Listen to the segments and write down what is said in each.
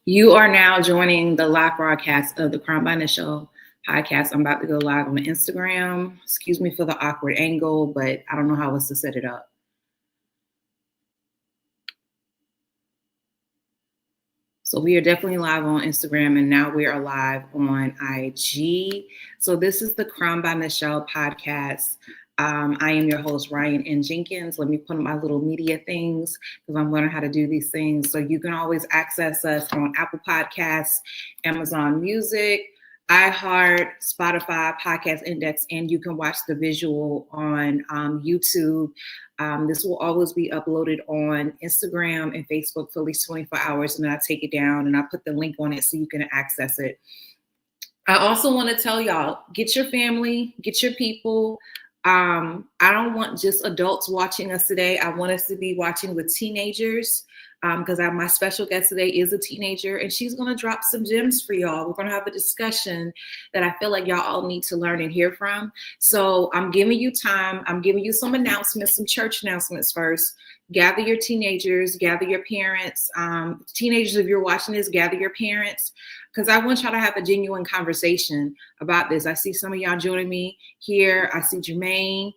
You are now joining the live broadcast of the Crime by Show podcast. I'm about to go live on Instagram. Excuse me for the awkward angle, but I don't know how else to set it up. So we are definitely live on Instagram, and now we are live on IG. So this is the Crime by Michelle podcast. I am your host, Ryan N. Jenkins. Let me put my little media things because I'm learning how to do these things. So you can always access us on Apple Podcasts, Amazon Music, iHeart, Spotify, Podcast Index, and you can watch the visual on YouTube. This will always be uploaded on Instagram and Facebook for at least 24 hours, and then I take it down and I put the link on it so you can access it. I also want to tell y'all, get your family, get your people. I don't want just adults watching us today. I want us to be watching with teenagers because my special guest today is a teenager, and she's going to drop some gems for y'all. We're going to have a discussion that I feel like y'all all need to learn and hear from. So I'm giving you time. I'm giving you some announcements, some church announcements first. Gather your teenagers, gather your parents. Teenagers, if you're watching this, gather your parents, because I want y'all to have a genuine conversation about this. I see some of y'all joining me here. I see Jermaine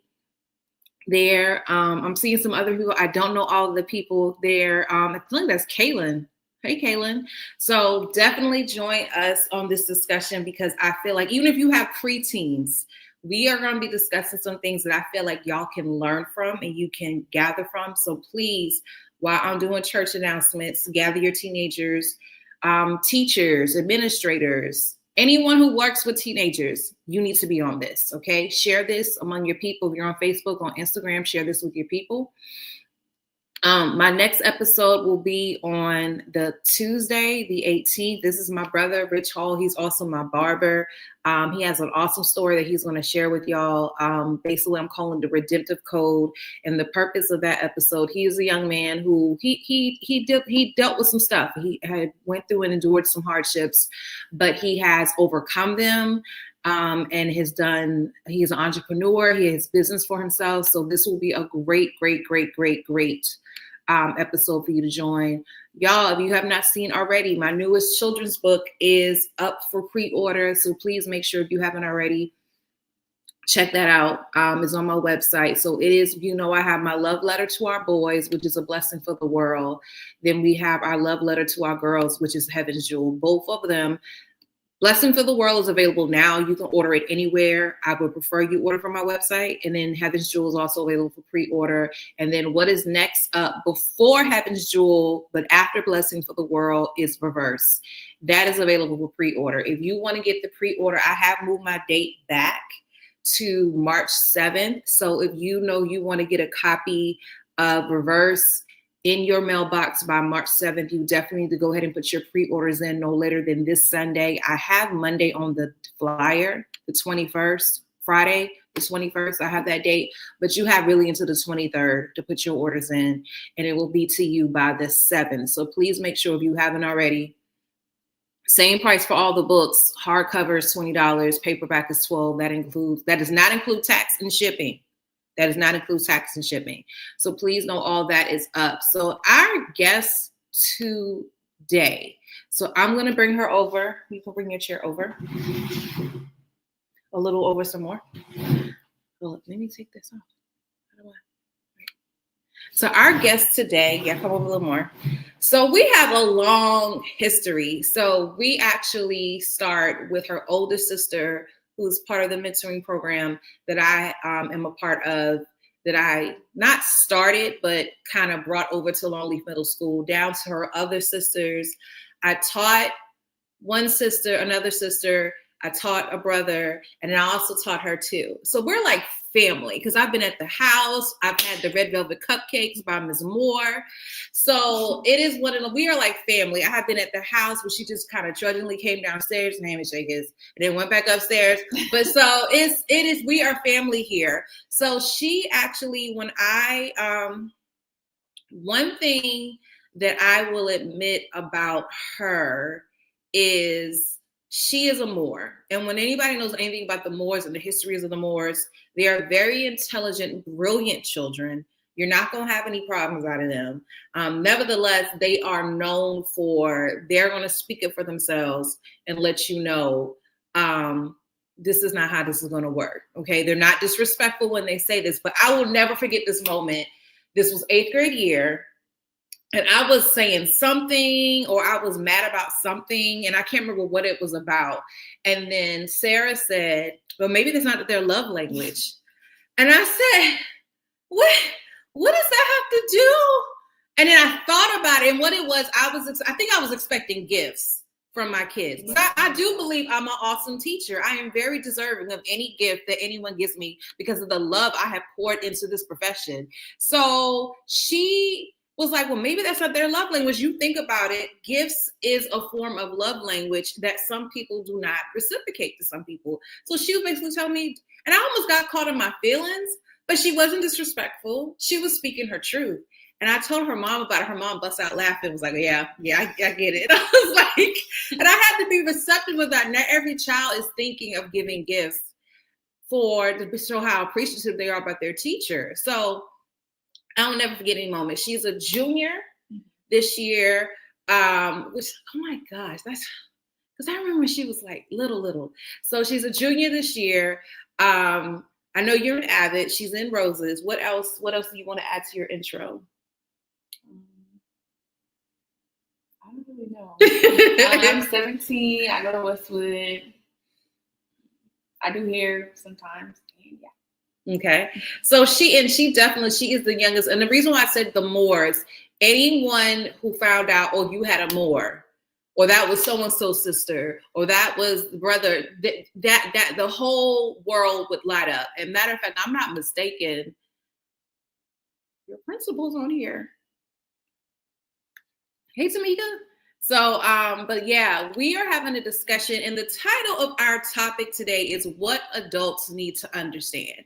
there. I'm seeing some other people. I don't know all of the people there. I think that's Kaylin. Hey, Kaylin. So definitely join us on this discussion, because I feel like even if you have preteens, we are going to be discussing some things that I feel like y'all can learn from and you can gather from. So please, while I'm doing church announcements, gather your teenagers, teachers, administrators, anyone who works with teenagers. You need to be on this, okay? Share this among your people. If you're on Facebook, on Instagram, share this with your people. My next episode will be on the Tuesday, the 18th. This is my brother, Rich Hall. He's also my barber. He has an awesome story that he's going to share with y'all. Basically, I'm calling the redemptive code. And the purpose of that episode, he is a young man who he dealt with some stuff. He had went through and endured some hardships, but he has overcome them. And he's an entrepreneur. He has business for himself. So this will be a great episode for you to join. Y'all, if you have not seen already, my newest children's book is up for pre-order. So please make sure, if you haven't already, check that out. It's on my website. So it is, I have my love letter to our boys, which is a blessing for the world. Then we have our love letter to our girls, which is Heaven's Jewel. Both of them, Blessing for the World, is available now. You can order it anywhere. I would prefer you order from my website. And then Heaven's Jewel is also available for pre-order. And then what is next up before Heaven's Jewel, but after Blessing for the World, is Reverse. That is available for pre-order. If you want to get the pre-order, I have moved my date back to March 7th. So if you want to get a copy of Reverse in your mailbox by March 7th, you definitely need to go ahead and put your pre-orders in no later than this Sunday. I have Monday on the flyer, the 21st, Friday, the 21st. I have that date, but you have really until the 23rd to put your orders in, and it will be to you by the 7th. So please make sure, if you haven't already, same price for all the books. Hardcover is $20, paperback is $12. That does not include tax and shipping. That does not include tax and shipping. So please know all that is up. So our guest today, so I'm going to bring her over. You can bring your chair over. A little over some more. Well, let me take this off. So our guest today, come over a little more. So we have a long history. So we actually start with her older sister, who's part of the mentoring program that I am a part of, that I not started, but kind of brought over to Longleaf Middle School, down to her other sisters. I taught one sister, another sister, I taught a brother, and I also taught her too. So we're like family, because I've been at the house. I've had the red velvet cupcakes by Ms. Moore. So it is we are like family. I have been at the house where she just kind of trudgingly came downstairs, name and shake his, and then went back upstairs. But so it is, we are family here. So she actually, when one thing that I will admit about her is she is a Moore. And when anybody knows anything about the Moores and the histories of the Moores, they are very intelligent, brilliant children. You're not going to have any problems out of them. Nevertheless, they are known for, they're going to speak it for themselves and let you know, this is not how this is going to work. Okay. They're not disrespectful when they say this, but I will never forget this moment. This was 8th grade year. And I was saying something, or I was mad about something, and I can't remember what it was about. And then Sarah said, well, maybe that's not their love language. And I said, what does that have to do? And then I thought about it, and what it was, I think I was expecting gifts from my kids. I do believe I'm an awesome teacher. I am very deserving of any gift that anyone gives me because of the love I have poured into this profession. So she was like, well, maybe that's not their love language. You think about it, gifts is a form of love language that some people do not reciprocate to some people. So she was basically telling me, and I almost got caught in my feelings, but she wasn't disrespectful. She was speaking her truth. And I told her mom about it. Her mom bust out laughing, was like, yeah, I get it. I was like, and I had to be receptive of that. Not every child is thinking of giving gifts to show how appreciative they are about their teacher. So I'll never forget any moment. She's a junior this year, which, oh my gosh, that's because I remember when she was like little. So she's a junior this year. I know you're an Avid. She's in Roses. What else do you want to add to your intro? I don't really know. I'm 17. I go to Westwood. I do hair sometimes. Yeah. Okay. So she is the youngest. And the reason why I said the Moors, anyone who found out, oh, you had a Moor, or that was so-and-so's sister, or that was the brother, that the whole world would light up. And matter of fact, I'm not mistaken, your principal's on here. Hey, Tamika. So, but yeah, we are having a discussion, and the title of our topic today is what adults need to understand.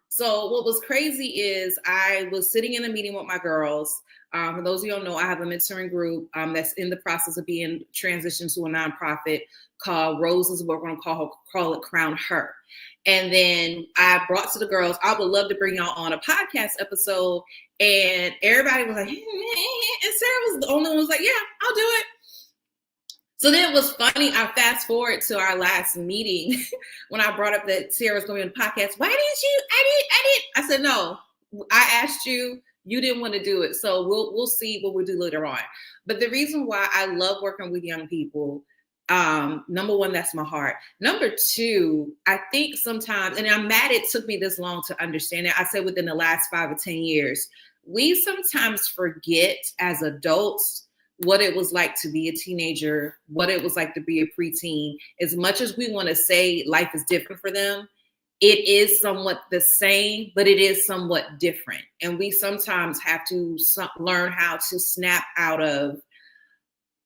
So what was crazy is I was sitting in a meeting with my girls. For those of you who don't know, I have a mentoring group that's in the process of being transitioned to a nonprofit called Roses. We're going to call it Crown Her. And then I brought to the girls, I would love to bring y'all on a podcast episode. And everybody was like, and Sarah was the only one who was like, yeah, I'll do it. So then it was funny. I fast forward to our last meeting when I brought up that Sarah was going to be on the podcast. Why didn't you? I said, no, I asked you. You didn't want to do it. So we'll see what we'll do later on. But the reason why I love working with young people, number one, that's my heart. Number two, I think sometimes, and I'm mad it took me this long to understand it. I said within the last 5 or 10 years, we sometimes forget as adults what it was like to be a teenager, what it was like to be a preteen. As much as we want to say life is different for them, it is somewhat the same, but it is somewhat different. And we sometimes have to learn how to snap out of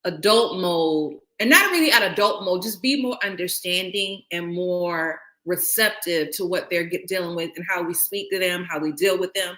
adult mode, and not really out of adult mode, just be more understanding and more receptive to what they're dealing with and how we speak to them, how we deal with them.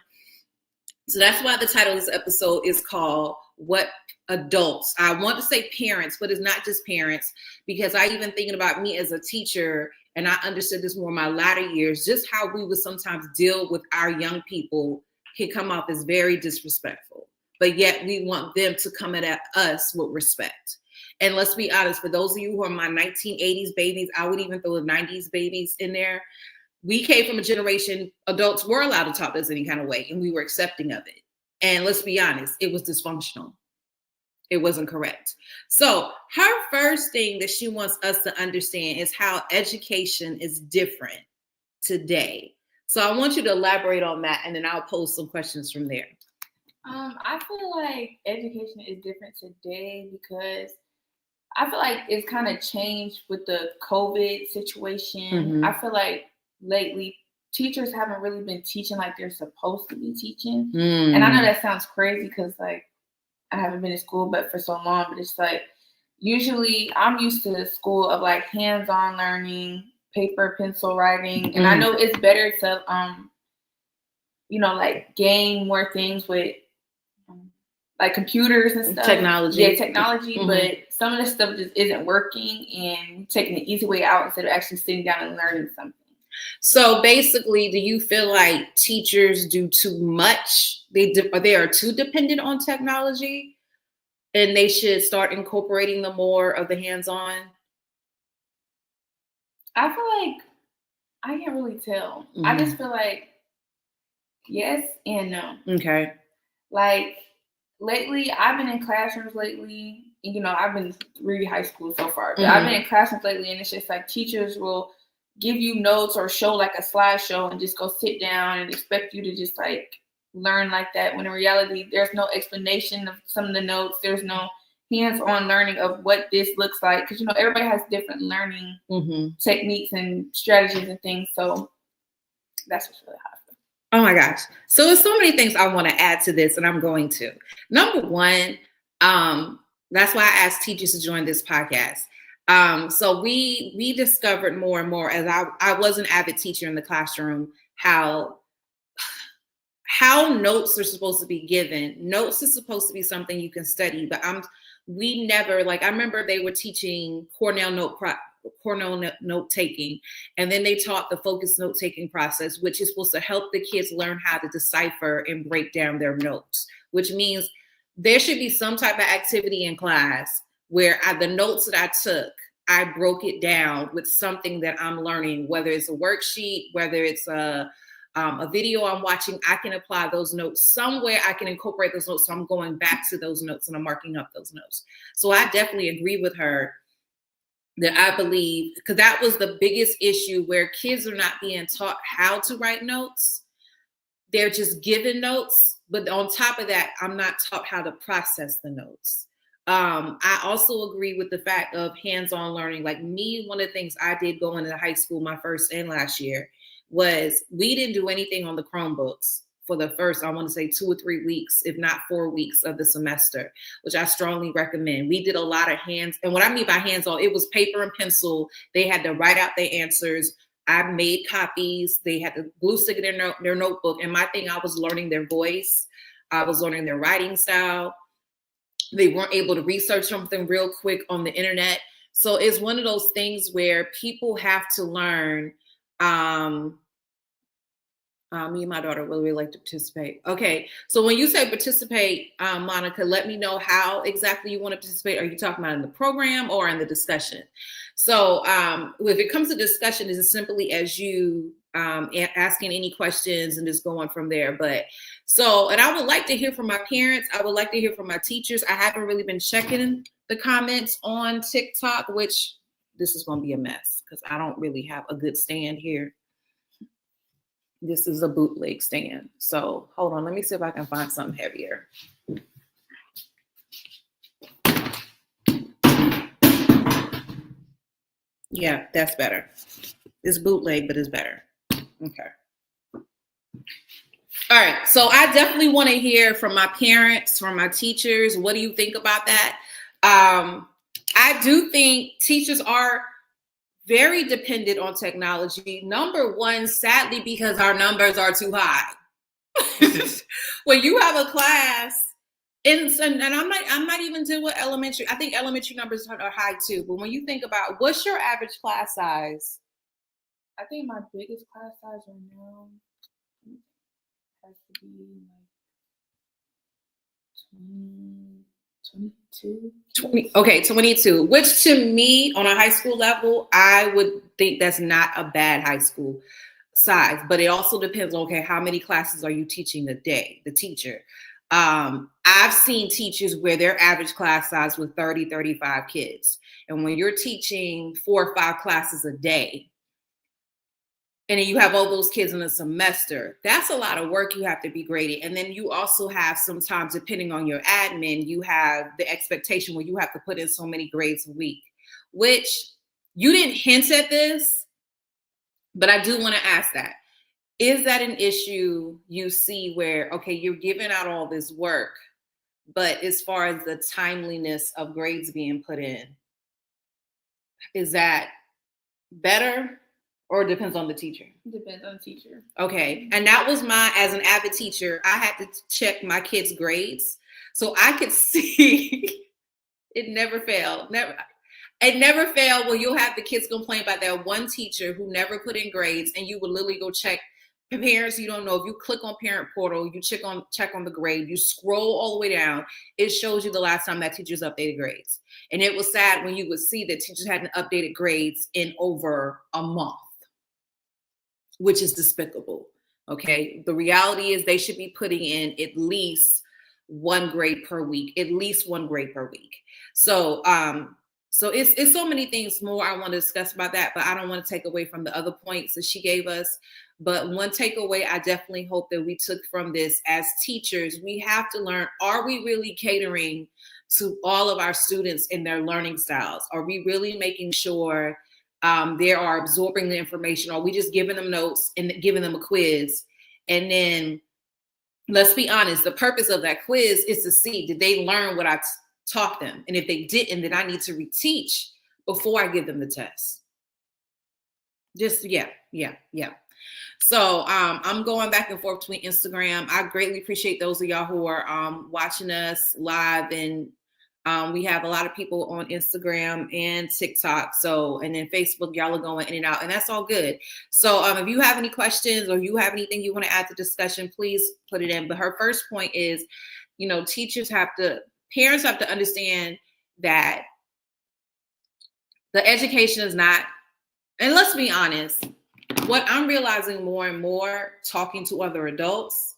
So that's why the title of this episode is called What Adults. I want to say parents, but it's not just parents, because I even thinking about me as a teacher, and I understood this more in my latter years, just how we would sometimes deal with our young people can come off as very disrespectful, but yet we want them to come at us with respect. And let's be honest, for those of you who are my 1980s babies, I would even throw the 90s babies in there. We came from a generation, adults were allowed to talk to us any kind of way, and we were accepting of it. And let's be honest, it was dysfunctional. It wasn't correct. So her first thing that she wants us to understand is how education is different today. So I want you to elaborate on that, and then I'll pose some questions from there. I feel like education is different today because I feel like it's kind of changed with the COVID situation. Mm-hmm. I feel like lately teachers haven't really been teaching like they're supposed to be teaching. And I know that sounds crazy because like I haven't been in school but for so long, but it's like usually I'm used to the school of like hands-on learning, paper, pencil writing. And I know it's better to like gain more things with like computers and stuff. Technology. Yeah, technology. Mm-hmm. But some of the stuff just isn't working, and taking the easy way out instead of actually sitting down and learning something. So basically, do you feel like teachers do too much? They are too dependent on technology, and they should start incorporating the more of the hands-on? I feel like I can't really tell. I just feel like yes and no. Okay. Like lately, I've been in classrooms lately. I've been through high school so far, but I've been in classrooms lately, and it's just like teachers will give you notes or show like a slideshow and just go sit down and expect you to just like learn like that. When in reality, there's no explanation of some of the notes. There's no hands-on learning of what this looks like, because everybody has different learning techniques and strategies and things. So that's what's really hard. Oh my gosh. So there's so many things I want to add to this, and I'm going to. Number one, that's why I asked teachers to join this podcast. So we discovered more and more, as I was an avid teacher in the classroom, how notes are supposed to be given. Notes is supposed to be something you can study, but we never, like, I remember they were teaching Cornell note taking, and then they taught the focused note taking process, which is supposed to help the kids learn how to decipher and break down their notes, which means there should be some type of activity in class where the notes that I took, I broke it down with something that I'm learning, whether it's a worksheet, whether it's a video I'm watching. I can apply those notes somewhere. I can incorporate those notes. So I'm going back to those notes and I'm marking up those notes. So I definitely agree with her that I believe, because that was the biggest issue, where kids are not being taught how to write notes. They're just given notes. But on top of that, I'm not taught how to process the notes. I also agree with the fact of hands-on learning. Like me, one of the things I did going into high school, my first and last year, was we didn't do anything on the Chromebooks for the first, I want to say 2 or 3 weeks, if not 4 weeks of the semester, which I strongly recommend. We did a lot of hands. And what I mean by hands-on, it was paper and pencil. They had to write out their answers. I made copies. They had to glue stick it in their notebook. And my thing, I was learning their voice. I was learning their writing style. They weren't able to research something real quick on the internet. So it's one of those things where people have to learn. Me and my daughter really like to participate. Okay, so when you say participate, Monica, let me know how exactly you want to participate. Are you talking about in the program or in the discussion? So if it comes to discussion, it's as simply as you asking any questions and just going from there. But and I would like to hear from my parents. I would like to hear from my teachers. I haven't really been checking the comments on TikTok, which this is going to be a mess because I don't really have a good stand here. This is a bootleg stand. So hold on, let me see if I can find something heavier. Yeah, that's better. It's bootleg, but it's better. Okay. All right. So I definitely want to hear from my parents, from my teachers. What do you think about that? I do think teachers are very dependent on technology. Number one, sadly, because our numbers are too high. When you have a class, and I might even deal with elementary. I think elementary numbers are high too. But when you think about what's your average class size? I think my biggest class size right now has to be like 22. 22, which to me on a high school level, I would think that's not a bad high school size, but it also depends on, okay, how many classes are you teaching a day, the teacher? I've seen teachers where their average class size was 30, 35 kids. And when you're teaching 4 or 5 classes a day, and then you have all those kids in a semester, that's a lot of work you have to be graded. And then you also have sometimes, depending on your admin, you have the expectation where you have to put in so many grades a week, which you didn't hint at this, but I do want to ask that. Is that an issue you see where, okay, you're giving out all this work, but as far as the timeliness of grades being put in, is that better? Or it depends on the teacher? It depends on the teacher. Okay. And that was as an avid teacher, I had to check my kids' grades. So I could see it never failed. Never. It never failed. Well, you'll have the kids complain about that one teacher who never put in grades, and you would literally go check. Parents, you don't know, if you click on parent portal, you check on the grade, you scroll all the way down, it shows you the last time that teacher's updated grades. And it was sad when you would see that teachers hadn't updated grades in over a month, which is despicable. Okay, the reality is they should be putting in at least one grade per week, So it's so many things more I want to discuss about that, but I don't want to take away from the other points that she gave us. But one takeaway I definitely hope that we took from this as teachers, we have to learn, are we really catering to all of our students in their learning styles? Are we really making sure they are absorbing the information? Are we just giving them notes and giving them a quiz? And then let's be honest, the purpose of that quiz is to see, did they learn what I taught them? And if they didn't, then I need to reteach before I give them the test. Just, yeah. So I'm going back and forth between Instagram. I greatly appreciate those of y'all who are watching us live, and we have a lot of people on Instagram and TikTok. And then Facebook, y'all are going in and out, and that's all good. So if you have any questions or you have anything you want to add to discussion, please put it in. But her first point is, parents have to understand that the education is not, and let's be honest, what I'm realizing more and more talking to other adults,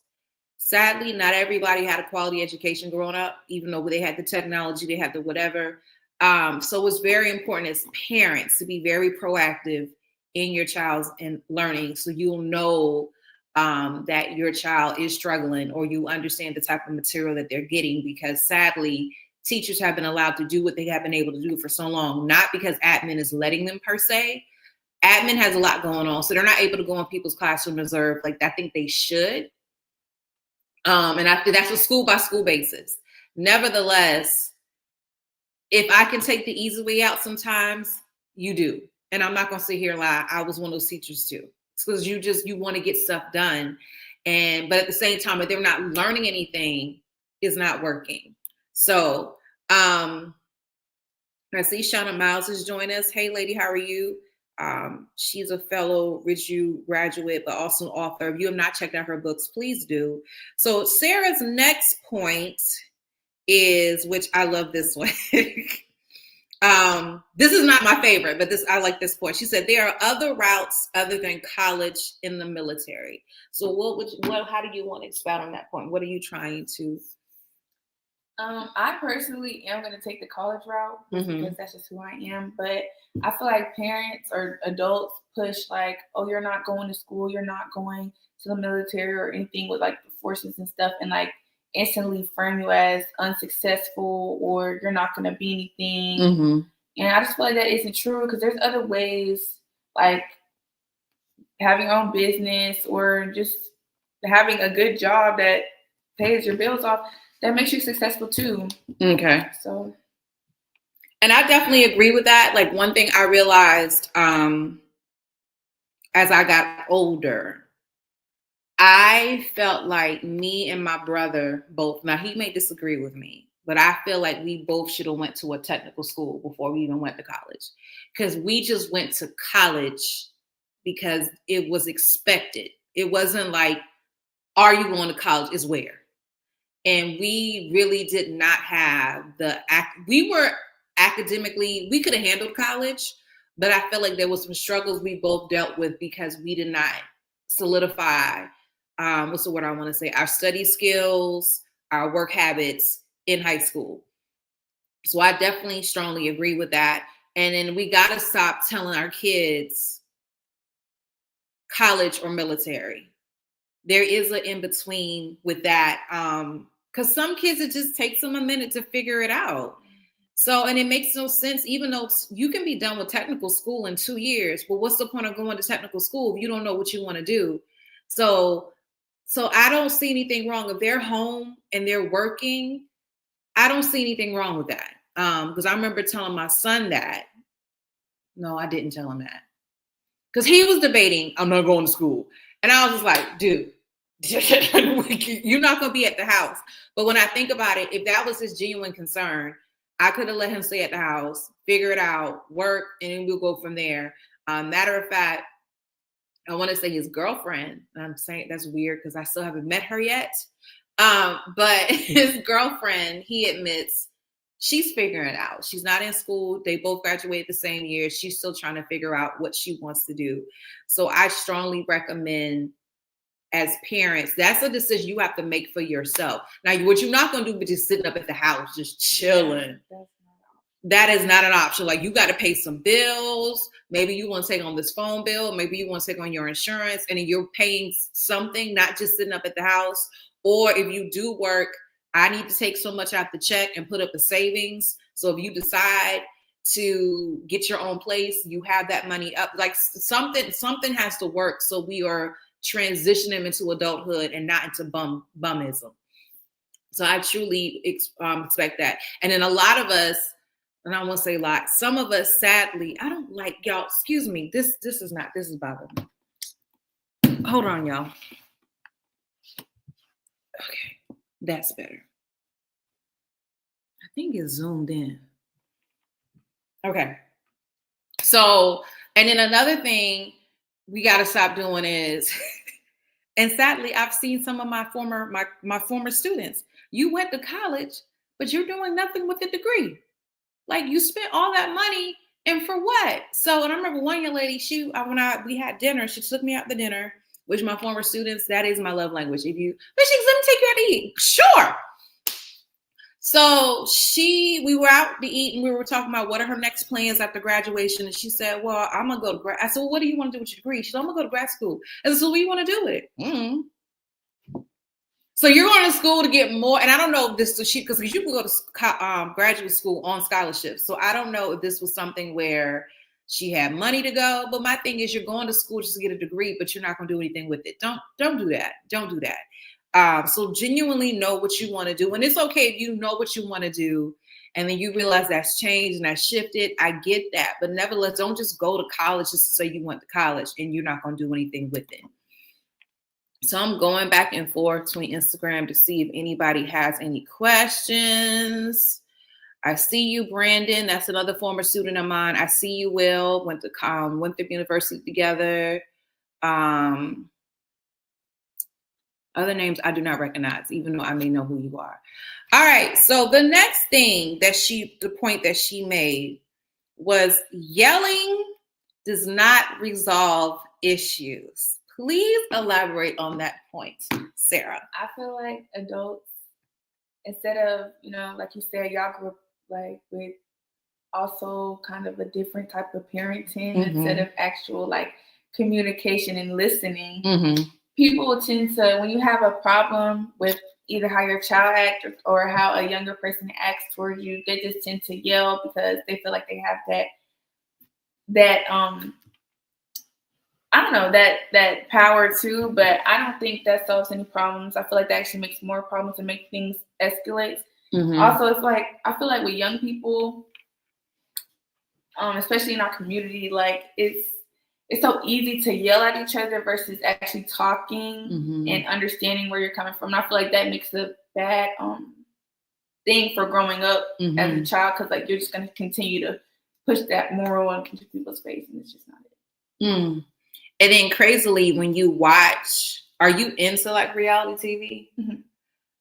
sadly, not everybody had a quality education growing up, even though they had the technology, they had the whatever. So it's very important as parents to be very proactive in your child's learning, so you'll know that your child is struggling, or you understand the type of material that they're getting, because sadly, teachers have been allowed to do what they have been able to do for so long, not because admin is letting them per se. Admin has a lot going on, so they're not able to go in people's classroom and observe like I think they should. And that's a school by school basis. Nevertheless, if I can take the easy way out sometimes, you do. And I'm not going to sit here and lie. I was one of those teachers too. Because you want to get stuff done. But at the same time, if they're not learning anything, it's not working. So I see Shauna Miles has joined us. Hey lady, how are you? She's a fellow Ridgeview graduate, but also an author. If you have not checked out her books, please do. So Sarah's next point is, which I love this one. This is not my favorite, but I like this point. She said there are other routes other than college in the military. So how do you want to expound on that point? What are you trying to? I personally am going to take the college route because that's just who I am. But I feel like parents or adults push like, oh, you're not going to school, you're not going to the military or anything with like the forces and stuff, and like instantly frame you as unsuccessful or you're not going to be anything. And I just feel like that isn't true, because there's other ways, like having your own business or just having a good job that pays your bills off, that makes you successful too. Okay. So, and I definitely agree with that. Like one thing I realized as I got older, I felt like me and my brother both, now he may disagree with me, but I feel like we both should have went to a technical school before we even went to college, because we just went to college because it was expected. It wasn't like, are you going to college? It's where. And we really did not have we were academically, we could have handled college, but I felt like there was some struggles we both dealt with because we did not solidify, what's the word I want to say, our study skills, our work habits in high school. So I definitely strongly agree with that. And then we got to stop telling our kids college or military. There is an in-between with that. Because some kids, it just takes them a minute to figure it out. So, and it makes no sense, even though you can be done with technical school in 2 years, but what's the point of going to technical school if you don't know what you want to do? So I don't see anything wrong. If they're home and they're working, I don't see anything wrong with that. Because I remember telling my son that. No, I didn't tell him that. Because he was debating, I'm not going to school. And I was just like, dude, you're not going to be at the house. But when I think about it, if that was his genuine concern, I could have let him stay at the house, figure it out, work, and then we'll go from there. Matter of fact, I want to say his girlfriend. I'm saying that's weird because I still haven't met her yet. But his girlfriend, he admits she's figuring it out. She's not in school. They both graduated the same year. She's still trying to figure out what she wants to do. So I strongly recommend, as parents, that's a decision you have to make for yourself. Now, what you're not going to do but just sitting up at the house, just chilling. That is not an option. Like, you got to pay some bills. Maybe you want to take on this phone bill. Maybe you want to take on your insurance, and then you're paying something, not just sitting up at the house. Or if you do work, I need to take so much out the check and put up a savings. So if you decide to get your own place, you have that money up. Like, something has to work. So we are transitioning into adulthood and not into bumism. So I truly expect that. And then a lot of us, and I won't say a lot, some of us, sadly, I don't like, y'all, excuse me, this is bothering me. Hold on, y'all. Okay, that's better. I think it's zoomed in. Okay. So, and then another thing we got to stop doing is, and sadly, I've seen some of my former students. You went to college, but you're doing nothing with the degree. Like, you spent all that money, and for what? So, and I remember one young lady, we had dinner, she took me out to dinner, which my former students, that is my love language. Let me take you out to eat. Sure. So we were out to eat, and we were talking about what are her next plans after graduation. And she said, well, I'm going to go to grad. I said, well, what do you want to do with your degree? She said, I'm going to go to grad school. And so what do you want to do with it? Mm-hmm. So you're going to school to get more, and I don't know if this was because you can go to graduate school on scholarships. So I don't know if this was something where she had money to go. But my thing is, you're going to school just to get a degree, but you're not going to do anything with it. Don't do that. Don't do that. So genuinely know what you want to do, and it's okay if you know what you want to do, and then you realize that's changed and that's shifted. I get that, but nevertheless, don't just go to college just to say you went to college and you're not going to do anything with it. So I'm going back and forth between Instagram to see if anybody has any questions. I see you, Brandon. That's another former student of mine. I see you, Will. Went to university together. Other names I do not recognize, even though I may know who you are. All right. So the next thing the point that she made was yelling does not resolve issues. Please elaborate on that point, Sarah. I feel like adults, instead of, like you said, y'all grew up like with also kind of a different type of parenting, mm-hmm. instead of actual like communication and listening. Mm-hmm. People tend to, when you have a problem with either how your child acts or how a younger person acts towards you, they just tend to yell because they feel like they have that I don't know, that power too, but I don't think that solves any problems. I feel like that actually makes more problems and makes things escalate. Mm-hmm. Also, it's like, I feel like with young people, especially in our community, like it's so easy to yell at each other versus actually talking, mm-hmm. and understanding where you're coming from. And I feel like that makes a bad thing for growing up, mm-hmm. as a child, because like you're just going to continue to push that moral into people's face, and it's just not it. Mm. And then crazily, when you watch, are you into like reality TV? Mm-hmm.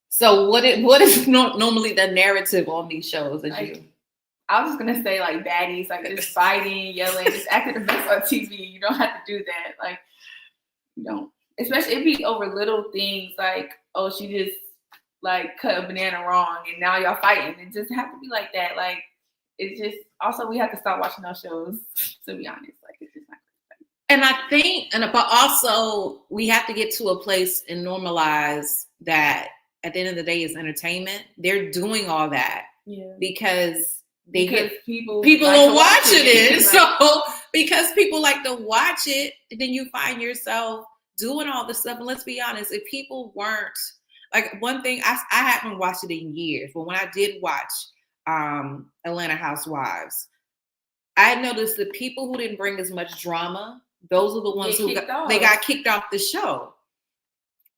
So what is normally the narrative on these shows? I was just gonna say like baddies, like just fighting, yelling, just acting the best on TV. You don't have to do that. Like, you don't. Especially it be over little things like, oh, she just like cut a banana wrong and now y'all fighting. It doesn't have to be like that. Like, it's just, also we have to stop watching those shows, to be honest. Like, it's just not. And I think, but also we have to get to a place and normalize that at the end of the day, it's entertainment. They're doing all that, yeah, because people are watching it. So because people like to watch it, then you find yourself doing all this stuff. And let's be honest, if people weren't, like, one thing, I haven't watched it in years, but when I did watch Atlanta Housewives, I noticed the people who didn't bring as much drama, those are the ones who got kicked off the show.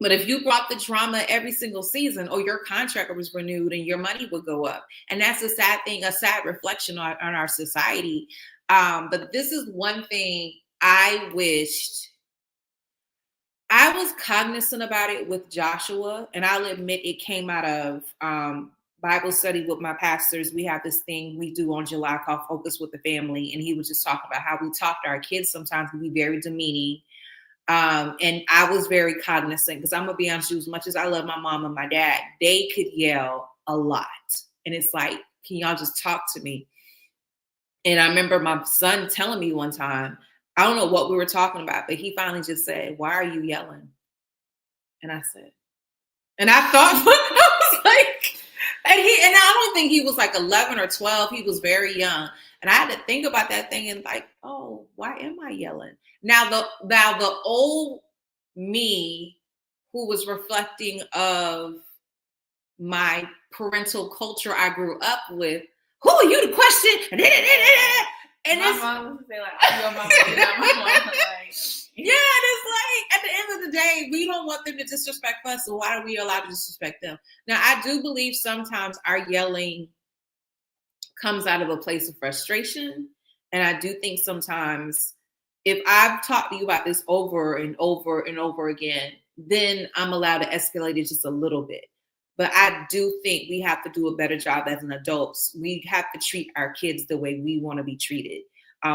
But if you brought the drama every single season, or your contract was renewed and your money would go up. And that's a sad thing, a sad reflection on our society. But this is one thing I wished I was cognizant about it with Joshua. And I'll admit it came out of Bible study with my pastors. We have this thing we do on July called Focus with the Family. And he was just talking about how we talk to our kids sometimes can be very demeaning. And I was very cognizant because I'm gonna be honest with you, as much as I love my mom and my dad, they could yell a lot. And it's like, can y'all just talk to me? And I remember my son telling me one time, I don't know what we were talking about, but he finally just said, "Why are you yelling?" And I said, and I thought, I was like, and I don't think he was like 11 or 12. He was very young. And I had to think about that thing and like, oh, why am I yelling? Now the old me who was reflecting of my parental culture I grew up with, who are you to question? And my mom would say like, "I'm your mama, you're not my mama." Like, yeah, and it's like at the end of the day, we don't want them to disrespect us, so why are we allowed to disrespect them? Now, I do believe sometimes our yelling comes out of a place of frustration, and I do think sometimes if I've talked to you about this over and over and over again, then I'm allowed to escalate it just a little bit. But I do think we have to do a better job as an adults. We have to treat our kids the way we want to be treated.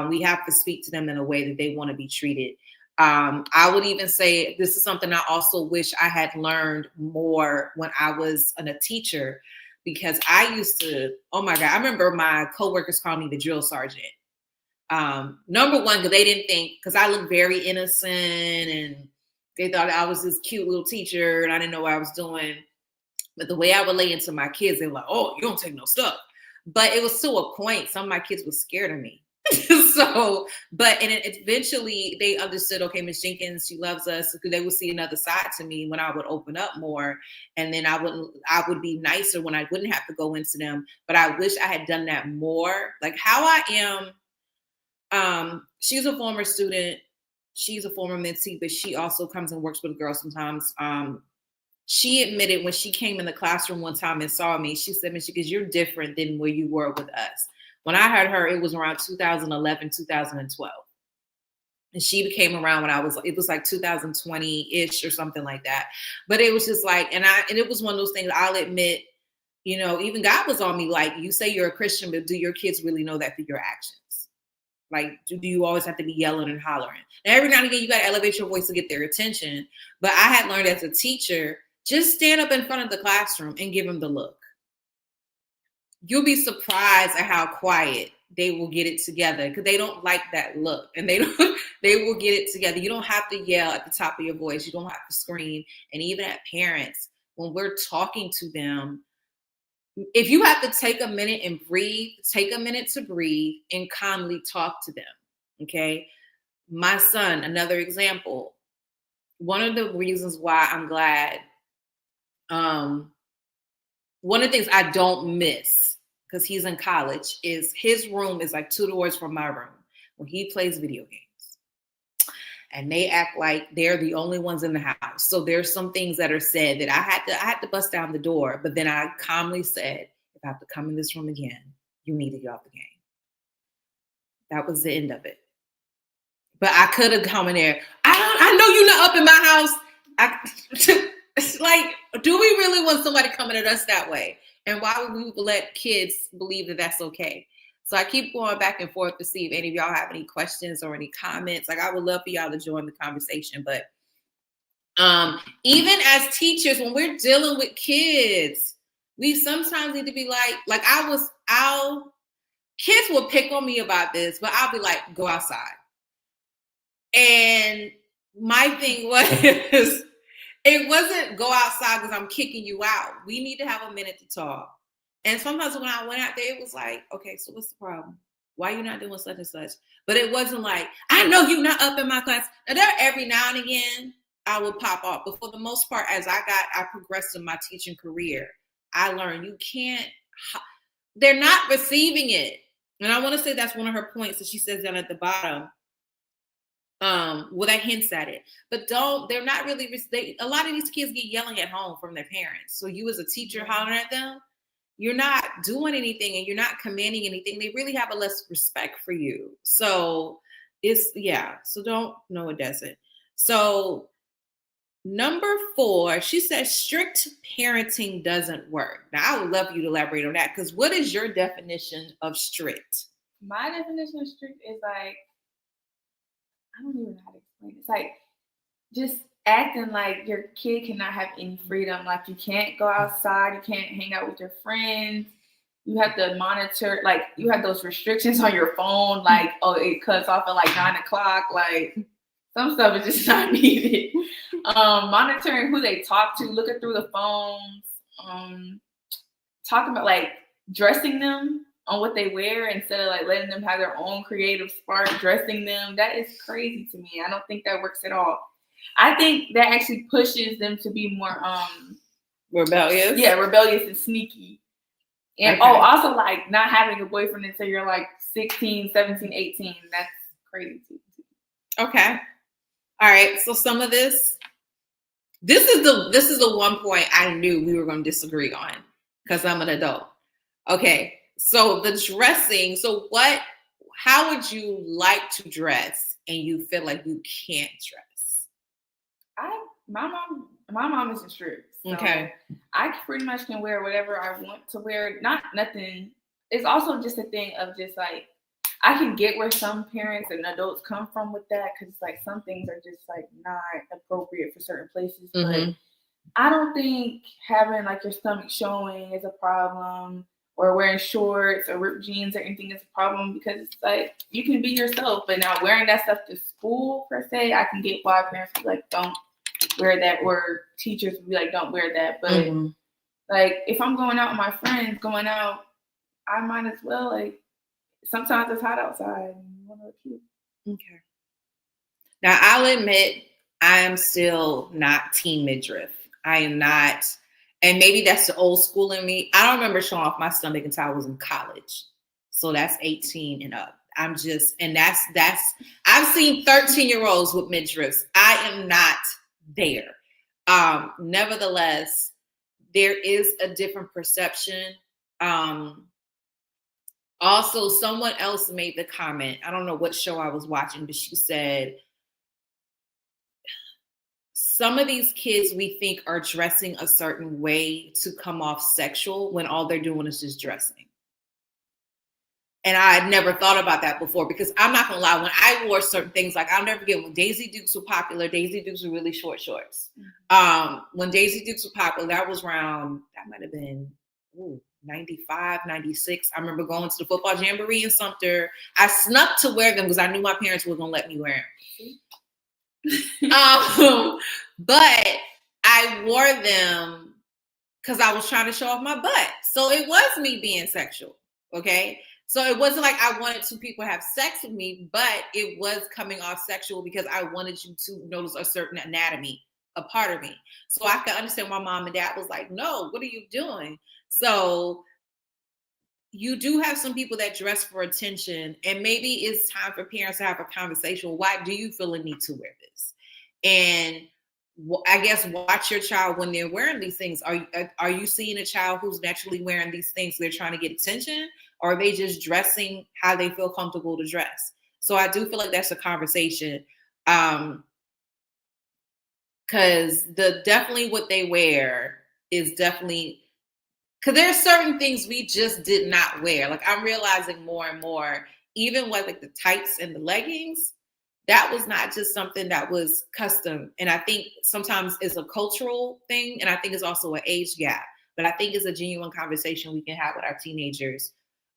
We have to speak to them in a way that they want to be treated. I would even say this is something I also wish I had learned more when I was a teacher, because I used to, oh my God, I remember my coworkers called me the drill sergeant. Number one, because they didn't think, because I looked very innocent and they thought I was this cute little teacher and I didn't know what I was doing. But the way I would lay into my kids, they were like, "Oh, you don't take no stuff." But it was to a point, some of my kids were scared of me. And eventually they understood, okay, Miss Jenkins, she loves us. Because they would see another side to me when I would open up more. And then I would be nicer when I wouldn't have to go into them. But I wish I had done that more. Like how I am, she's a former student. She's a former mentee, but she also comes and works with girls sometimes. She admitted when she came in the classroom one time and saw me, she said, "Because you're different than where you were with us." When I heard her, it was around 2011, 2012. And she came around when it was like 2020-ish or something like that. But it was just like, and it was one of those things, I'll admit, even God was on me, like, you say you're a Christian, but do your kids really know that through your actions? Like, do you always have to be yelling and hollering? And every now and again, you got to elevate your voice to get their attention. But I had learned as a teacher, just stand up in front of the classroom and give them the look. You'll be surprised at how quiet they will get it together, because they don't like that look, and they will get it together. You don't have to yell at the top of your voice. You don't have to scream. And even at parents, when we're talking to them, if you have to take a minute and breathe, take a minute to breathe and calmly talk to them. Okay. My son, another example. One of the reasons why I'm glad, one of the things I don't miss, because he's in college, is his room is like 2 doors from my room when he plays video games. And they act like they're the only ones in the house. So there's some things that are said that I had to bust down the door, but then I calmly said, "If I have to come in this room again, you need to get off the game." That was the end of it. But I could have come in there. I know you're not up in my house. It's like, do we really want somebody coming at us that way? And why would we let kids believe that that's okay? So I keep going back and forth to see if any of y'all have any questions or any comments. Like, I would love for y'all to join the conversation. But even as teachers, when we're dealing with kids, we sometimes need to be like kids will pick on me about this, but I'll be like, "Go outside." And my thing was, it wasn't go outside because I'm kicking you out. We need to have a minute to talk. And sometimes when I went out there, it was like, "Okay, so what's the problem? Why are you not doing such and such?" But it wasn't like, "I know you're not up in my class." Now, there every now and again, I would pop off. But for the most part, as I progressed in my teaching career, I learned they're not receiving it. And I want to say that's one of her points that she says down at the bottom. Well, that hints at it, but they're not really, a lot of these kids get yelling at home from their parents. So you as a teacher hollering at them, you're not doing anything and you're not commanding anything. They really have a less respect for you. So no, it doesn't. So number 4, she says strict parenting doesn't work. Now, I would love you to elaborate on that, because what is your definition of strict? My definition of strict is like, I don't even know how to explain it. It's like just acting like your kid cannot have any freedom. Like you can't go outside, you can't hang out with your friends. You have to monitor, like you have those restrictions on your phone, like, oh, it cuts off at like 9 o'clock. Like some stuff is just not needed. Monitoring who they talk to, looking through the phones, talking about like dressing them on what they wear instead of like letting them have their own creative spark, dressing them. That is crazy to me. I don't think that works at all. I think that actually pushes them to be more rebellious. Yeah, rebellious and sneaky. And also like not having a boyfriend until you're like 16, 17, 18. That's crazy. Okay. All right. So some of this is the one point I knew we were going to disagree on, because I'm an adult. Okay. So the dressing, how would you like to dress and you feel like you can't dress? My mom isn't strict. So okay. I pretty much can wear whatever I want to wear. Nothing. It's also just a thing of just like, I can get where some parents and adults come from with that, because like some things are just like not appropriate for certain places. Mm-hmm. But I don't think having like your stomach showing is a problem, or wearing shorts or ripped jeans or anything is a problem, because it's like you can be yourself. But now wearing that stuff to school per se, I can get why parents be like, don't wear that, or teachers would be like, don't wear that. But like if I'm going out with my friends, I might as well, like, sometimes it's hot outside and you want to look cute. Okay. Now I'll admit I am still not teen midriff. I am not. And maybe that's the old school in me. I don't remember showing off my stomach until I was in college. So that's 18 and up. I've seen 13-year-olds with midriffs. I am not there. Nevertheless, there is a different perception. Also, someone else made the comment. I don't know what show I was watching, but she said, some of these kids we think are dressing a certain way to come off sexual when all they're doing is just dressing. And I had never thought about that before, because I'm not gonna lie, when I wore certain things, like I'll never forget when Daisy Dukes were popular. Daisy Dukes were really short shorts. When Daisy Dukes were popular, that might have been 95, 96. I remember going to the football jamboree in Sumter. I snuck to wear them because I knew my parents were gonna let me wear them. But I wore them because I was trying to show off my butt. So it was me being sexual. Okay. So it wasn't like I wanted two people to have sex with me, but it was coming off sexual because I wanted you to notice a certain anatomy, a part of me. So I could understand why mom and dad was like, no, what are you doing? So you do have some people that dress for attention, and maybe it's time for parents to have a conversation. Why do you feel a need to wear this? And I guess watch your child when they're wearing these things. Are you seeing a child who's naturally wearing these things? They're trying to get attention, or are they just dressing how they feel comfortable to dress? So I do feel like that's a conversation. Because definitely what they wear is definitely, because there are certain things we just did not wear. Like I'm realizing more and more, even with like the tights and the leggings, that was not just something that was custom. And I think sometimes it's a cultural thing. And I think it's also an age gap. But I think it's a genuine conversation we can have with our teenagers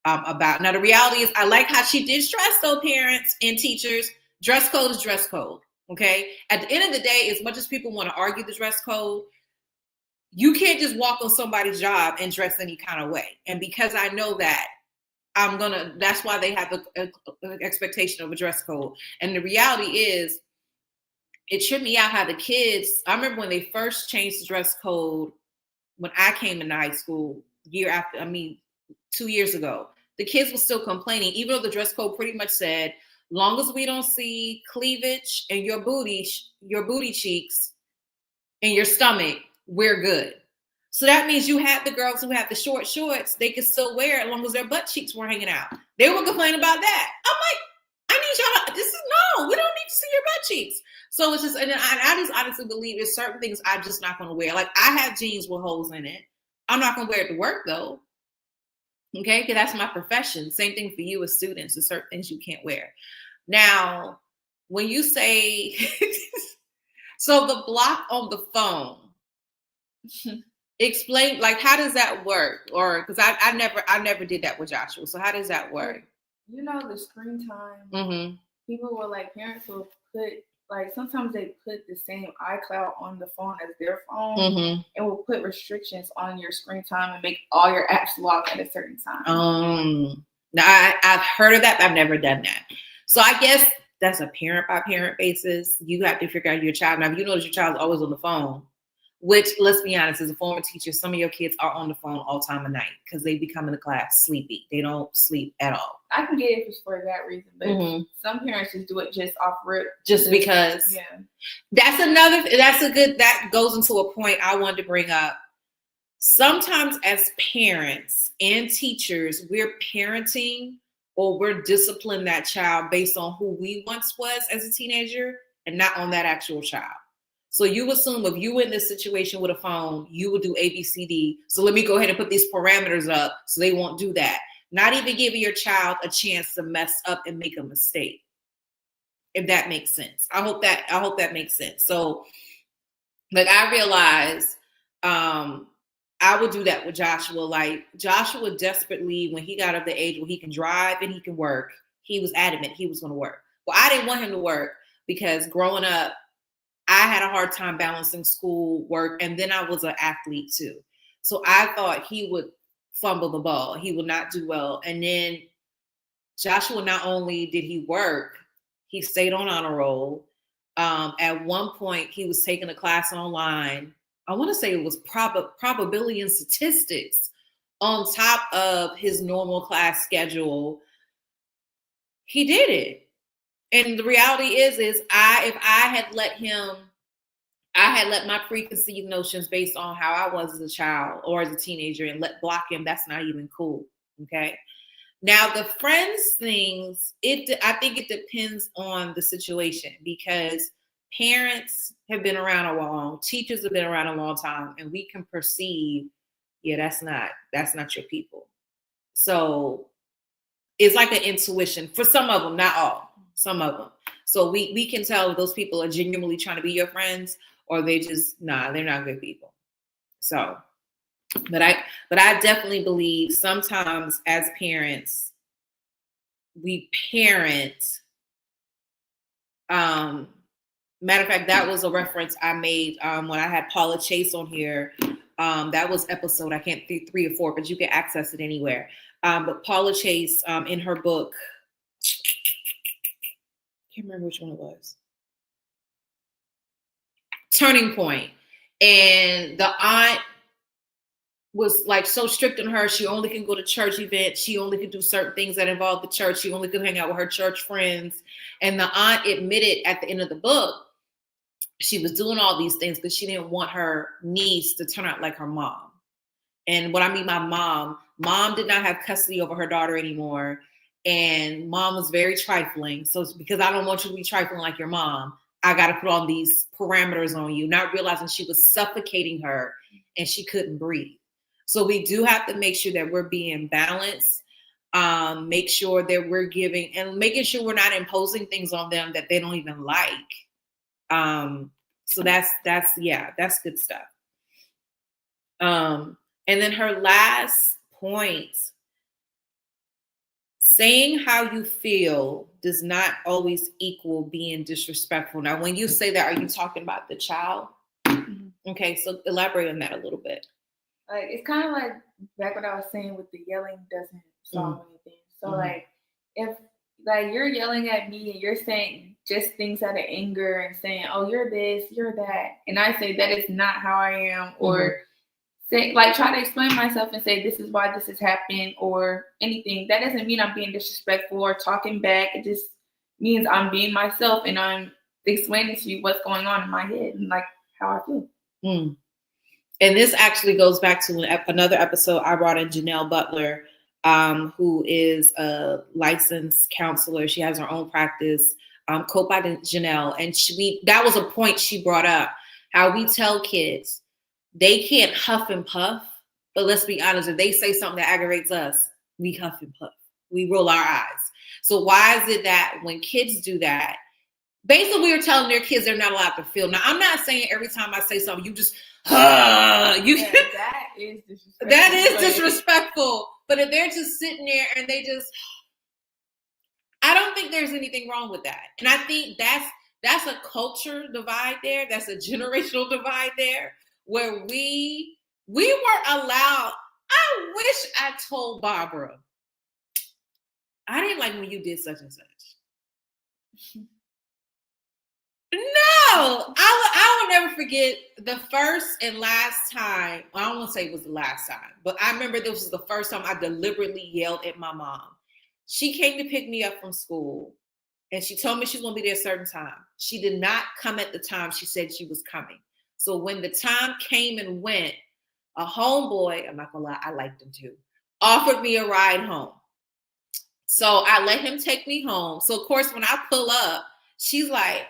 about. Now, the reality is, I like how she did stress, though, parents and teachers. Dress code is dress code. Okay. At the end of the day, as much as people want to argue the dress code, you can't just walk on somebody's job and dress any kind of way. And because I know that, that's why they have an expectation of a dress code. And the reality is, it tripped me out how the kids, I remember when they first changed the dress code when I came into high school 2 years ago, the kids were still complaining, even though the dress code pretty much said Long as we don't see cleavage and your booty cheeks and your stomach, we're good. So that means you had the girls who had the short shorts, they could still wear it as long as their butt cheeks were hanging out. They were complaining about that. I'm like, I need y'all to, we don't need to see your butt cheeks. So it's just, and I just honestly believe there's certain things I'm just not going to wear. Like I have jeans with holes in it. I'm not going to wear it to work though. Okay, because that's my profession. Same thing for you as students. There's certain things you can't wear. Now, when you say, so the block on the phone, explain, like, how does that work? Or because I never did that with Joshua. So how does that work? You know, the screen time. Mm-hmm. People will parents will put sometimes they put the same iCloud on the phone as their phone, mm-hmm. and will put restrictions on your screen time and make all your apps log at a certain time. Now I've heard of that, but I've never done that. So I guess that's a parent by parent basis. You have to figure out your child. Now, if you notice your child's always on the phone, which, let's be honest, as a former teacher, some of your kids are on the phone all time of night because they become in the class sleepy. They don't sleep at all. I can get it if it's for that reason, but some parents just do it just off rip. Just because. Yeah. That goes into a point I wanted to bring up. Sometimes as parents and teachers, we're parenting or we're disciplining that child based on who we once was as a teenager and not on that actual child. So you assume if you were in this situation with a phone, you would do A, B, C, D. So let me go ahead and put these parameters up so they won't do that. Not even giving your child a chance to mess up and make a mistake. If that makes sense. I hope that makes sense. So like I realized I would do that with Joshua. Like Joshua desperately, when he got up the age where he can drive and he can work, he was adamant he was going to work. Well, I didn't want him to work because growing up, I had a hard time balancing school, work, and then I was an athlete too. So I thought he would fumble the ball. He would not do well. And then Joshua, not only did he work, he stayed on honor roll. At one point, he was taking a class online. I want to say it was probability and statistics on top of his normal class schedule. He did it. And the reality is if I had let my preconceived notions based on how I was as a child or as a teenager and block him, that's not even cool. Okay. Now the friends things, I think it depends on the situation because parents have been around a long, teachers have been around a long time, and we can perceive, yeah, that's not your people. So it's like an intuition for some of them, not all. Some of them. So we can tell if those people are genuinely trying to be your friends or they just, they're not good people. So, but I definitely believe sometimes as parents, we parent. Matter of fact, that was a reference I made when I had Paula Chase on here. That was episode, I can't think 3 or 4, but you can access it anywhere. But Paula Chase in her book, can't remember which one it was. Turning Point. And the aunt was like so strict on her. She only can go to church events. She only could do certain things that involve the church. She only could hang out with her church friends. And the aunt admitted at the end of the book, she was doing all these things because she didn't want her niece to turn out like her mom. And what I mean by mom did not have custody over her daughter anymore. And mom was very trifling. So it's because I don't want you to be trifling like your mom, I got to put all these parameters on you, not realizing she was suffocating her and she couldn't breathe. So we do have to make sure that we're being balanced, make sure that we're giving and making sure we're not imposing things on them that they don't even like. So that's good stuff. And then her last point, saying how you feel does not always equal being disrespectful. Now, when you say that, are you talking about the child? Mm-hmm. Okay, so elaborate on that a little bit. Like, it's kind of like back what I was saying with the yelling doesn't solve anything. So like, if like you're yelling at me and you're saying just things out of anger and saying, oh, you're this, you're that. And I say that is not how I am, or say, like, try to explain myself and say, this is why this has happened or anything. That doesn't mean I'm being disrespectful or talking back. It just means I'm being myself and I'm explaining to you what's going on in my head and like how I feel. Mm. And this actually goes back to another episode I brought in Janelle Butler, who is a licensed counselor. She has her own practice, Cope by Janelle. And that was a point she brought up, how we tell kids they can't huff and puff. But let's be honest, if they say something that aggravates us, we huff and puff. We roll our eyes. So why is it that when kids do that, basically we are telling their kids they're not allowed to feel? Now, I'm not saying every time I say something, you just, that is disrespectful. That is disrespectful. But if they're just sitting there and they just, I don't think there's anything wrong with that. And I think that's a culture divide there. That's a generational divide there, where we weren't allowed. I wish I told Barbara, I didn't like when you did such and such. No, I will never forget the first and last time. I don't want to say it was the last time, but I remember this was the first time I deliberately yelled at my mom. She came to pick me up from school, and she told me she was going to be there a certain time. She did not come at the time she said she was coming. So when the time came and went, a homeboy, I'm not going to lie, I liked him too, offered me a ride home. So I let him take me home. So of course, when I pull up, she's like,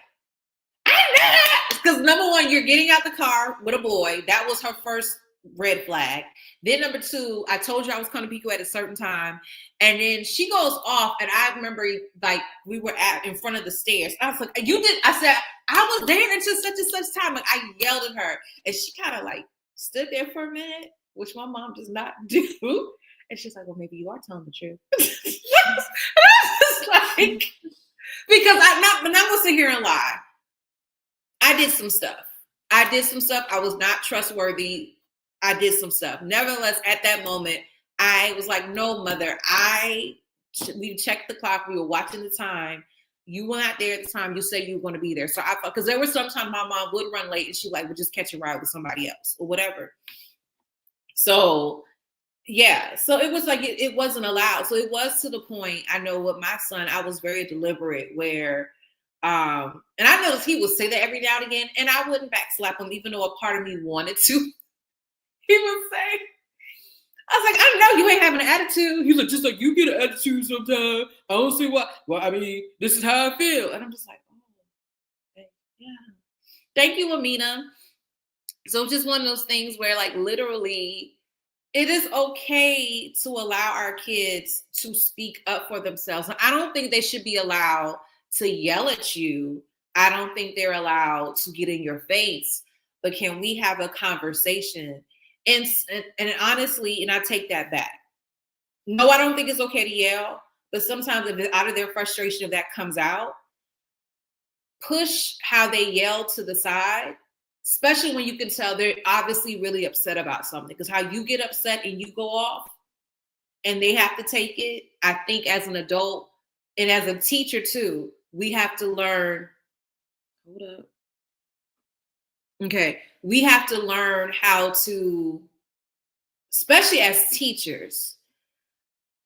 because number one, you're getting out the car with a boy. That was her first red flag. Then number two, I told you I was going to pick you at a certain time. And then she goes off. And I remember like we were in front of the stairs. I was like, you did. I said, I was there until such and such time. Like I yelled at her. And she kind of like stood there for a minute, which my mom does not do. And she's like, well, maybe you are telling the truth. And I was just like, because I'm not going to sit here and lie. I did some stuff. I was not trustworthy. I did some stuff. Nevertheless, at that moment, I was like, no, mother, we checked the clock. We were watching the time. You were not there at the time. You said you were going to be there. So I thought, because there was sometimes my mom would run late and she like, would just catch a ride with somebody else or whatever. So yeah. So it was like, it wasn't allowed. So it was to the point, I know with my son, I was very deliberate where, and I noticed he would say that every now and again, and I wouldn't backslap him, even though a part of me wanted to. He would say, I was like, I know you ain't having an attitude. He's like, just like you get an attitude sometimes. I don't see why. Well, I mean, this is how I feel. And I'm just like, oh, okay, yeah. Thank you, Amina. So just one of those things where like literally it is okay to allow our kids to speak up for themselves. And I don't think they should be allowed to yell at you. I don't think they're allowed to get in your face, but can we have a conversation? And honestly, and I take that back. No, I don't think it's okay to yell, but sometimes if out of their frustration, if that comes out, push how they yell to the side, especially when you can tell they're obviously really upset about something, because how you get upset and you go off and they have to take it. I think as an adult and as a teacher too, we have to learn, hold up. Okay. We have to learn how to, especially as teachers,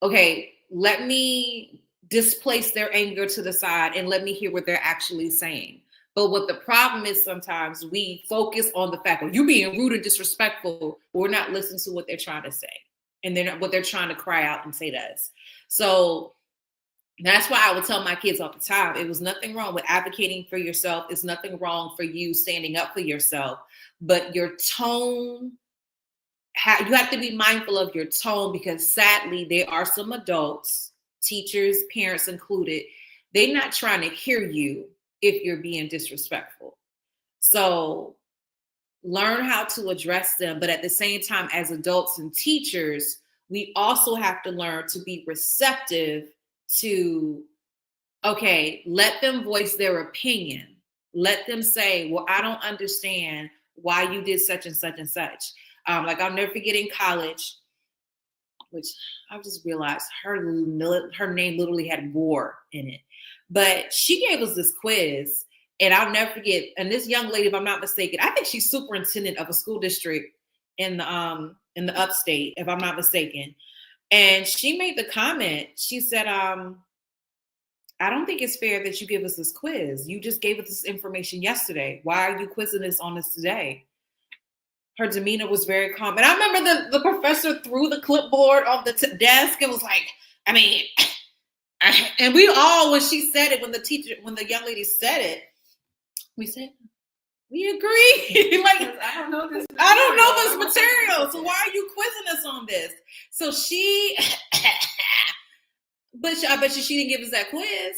okay, let me displace their anger to the side and let me hear what they're actually saying. But what the problem is, sometimes we focus on the fact that you're being rude and disrespectful. We're not listening to what they're trying to say. And they're not what they're trying to cry out and say to us. So that's why I would tell my kids all the time, it was nothing wrong with advocating for yourself. It's nothing wrong for you standing up for yourself. But your tone, you have to be mindful of your tone, because sadly, there are some adults, teachers, parents included, they're not trying to hear you if you're being disrespectful. So learn how to address them. But at the same time, as adults and teachers, we also have to learn to be receptive to, okay, let them voice their opinion. Let them say, well, I don't understand why you did such and such and such. Like I'll never forget in college, which I just realized her name literally had war in it. But she gave us this quiz, and I'll never forget. And this young lady, if I'm not mistaken, I think she's superintendent of a school district in the upstate, if I'm not mistaken. And she made the comment, she said, I don't think it's fair that you give us this quiz. You just gave us this information yesterday. Why are you quizzing us on this today? Her demeanor was very calm. And I remember the professor threw the clipboard on the desk and was like, I mean, and we all, when she said it, when the young lady said it, we said, we agree. Like, I don't know this material. So why are you quizzing us on this? So she, I bet you she didn't give us that quiz.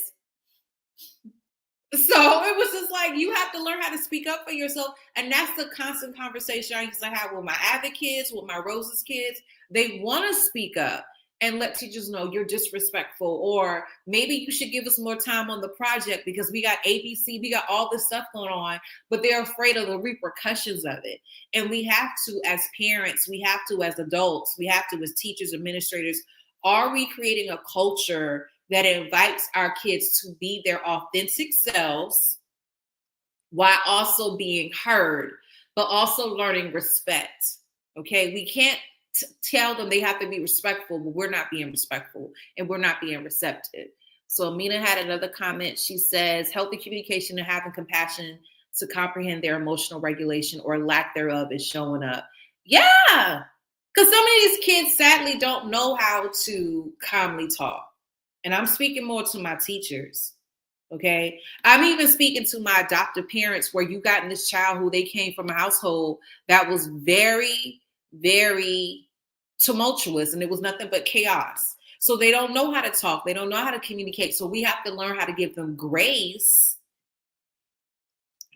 So it was just like, you have to learn how to speak up for yourself. And that's the constant conversation I used to have with my Avid kids, with my Roses kids. They want to speak up and let teachers know you're disrespectful, or maybe you should give us more time on the project because we got ABC, we got all this stuff going on, but they're afraid of the repercussions of it. And we have to, as parents, we have to, as adults, we have to, as teachers, administrators, are we creating a culture that invites our kids to be their authentic selves while also being heard, but also learning respect? Okay, we can't tell them they have to be respectful, but we're not being respectful and we're not being receptive. So Amina had another comment. She says, healthy communication and having compassion to comprehend their emotional regulation or lack thereof is showing up. Yeah, because some of these kids sadly don't know how to calmly talk. And I'm speaking more to my teachers. Okay. I'm even speaking to my adoptive parents where you got in this child who they came from a household that was very, very tumultuous and it was nothing but chaos. So they don't know how to talk. They don't know how to communicate. So we have to learn how to give them grace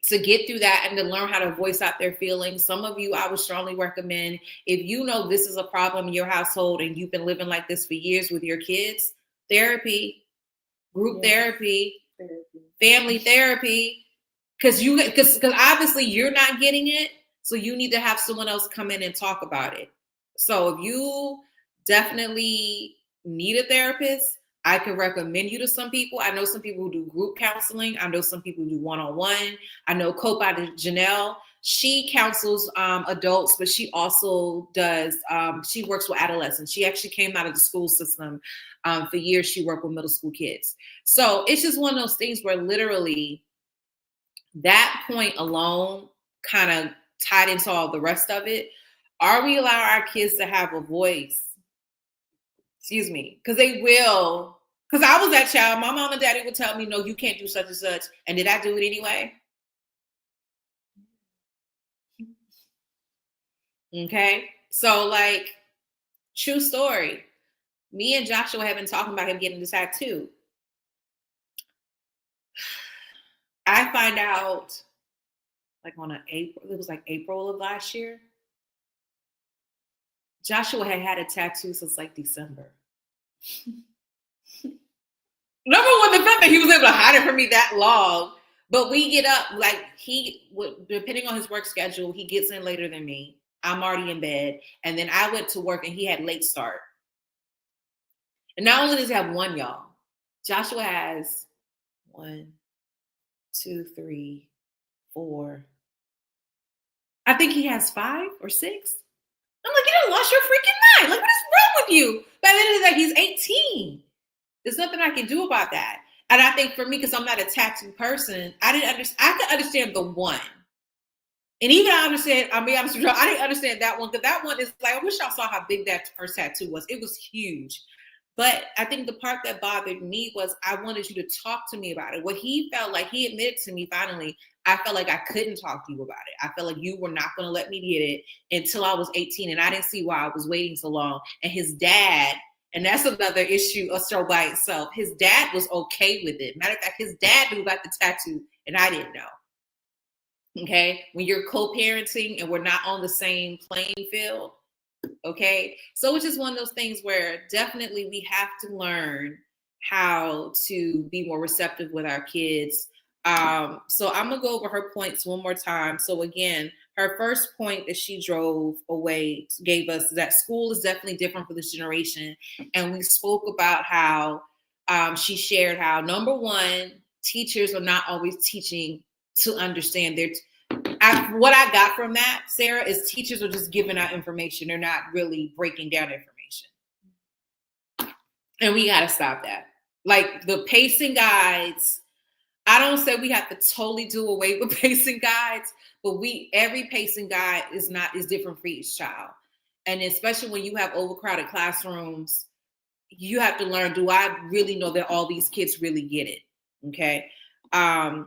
to get through that and to learn how to voice out their feelings. Some of you, I would strongly recommend, if you know this is a problem in your household and you've been living like this for years with your kids, therapy, group therapy, family therapy, because obviously you're not getting it. So you need to have someone else come in and talk about it. So if you definitely need a therapist, I can recommend you to some people. I know some people who do group counseling. I know some people who do one-on-one. I know Janelle. She counsels adults, but she also does, she works with adolescents. She actually came out of the school system. For years, she worked with middle school kids. So it's just one of those things where literally that point alone kind of tied into all the rest of it. Are we allowing our kids to have a voice? Excuse me, because they will. Because I was that child. My mom and daddy would tell me, no, you can't do such and such. And did I do it anyway? Okay. So like, true story. Me and Joshua have been talking about him getting this tattoo. I find out like it was like April of last year. Joshua had a tattoo since like December. Number one, the fact that he was able to hide it from me that long. But we get up, like depending on his work schedule, he gets in later than me. I'm already in bed. And then I went to work and he had late start. And not only does he have one, y'all, Joshua has 1, 2, 3, 4. I think he has 5 or 6. I'm like, you done lost your freaking mind. Like, what is wrong with you? By the end of the day, he's 18. There's nothing I can do about that. And I think for me, because I'm not a tattoo person, I could understand the one. And even I understand, I mean, I didn't understand that one, because that one is like, I wish y'all saw how big that first tattoo was. It was huge. But I think the part that bothered me was I wanted you to talk to me about it. What he felt like, he admitted to me finally, I felt like I couldn't talk to you about it. I felt like you were not going to let me get it until I was 18. And I didn't see why I was waiting so long. And his dad, and that's another issue, a story by itself. His dad was okay with it. Matter of fact, his dad knew about the tattoo and I didn't know. Okay. When you're co-parenting and we're not on the same playing field. Okay. So it's just one of those things where definitely we have to learn how to be more receptive with our kids. So I'm going to go over her points one more time. So again, her first point that she gave us that school is definitely different for this generation. And we spoke about how she shared how, number one, teachers are not always teaching to understand what I got from that, Sarah, is teachers are just giving out information. They're not really breaking down information. And we got to stop that. like the pacing guides. I don't say we have to totally do away with pacing guides, but every pacing guide is different for each child. And especially when you have overcrowded classrooms, you have to learn, do I really know that all these kids really get it? Okay. And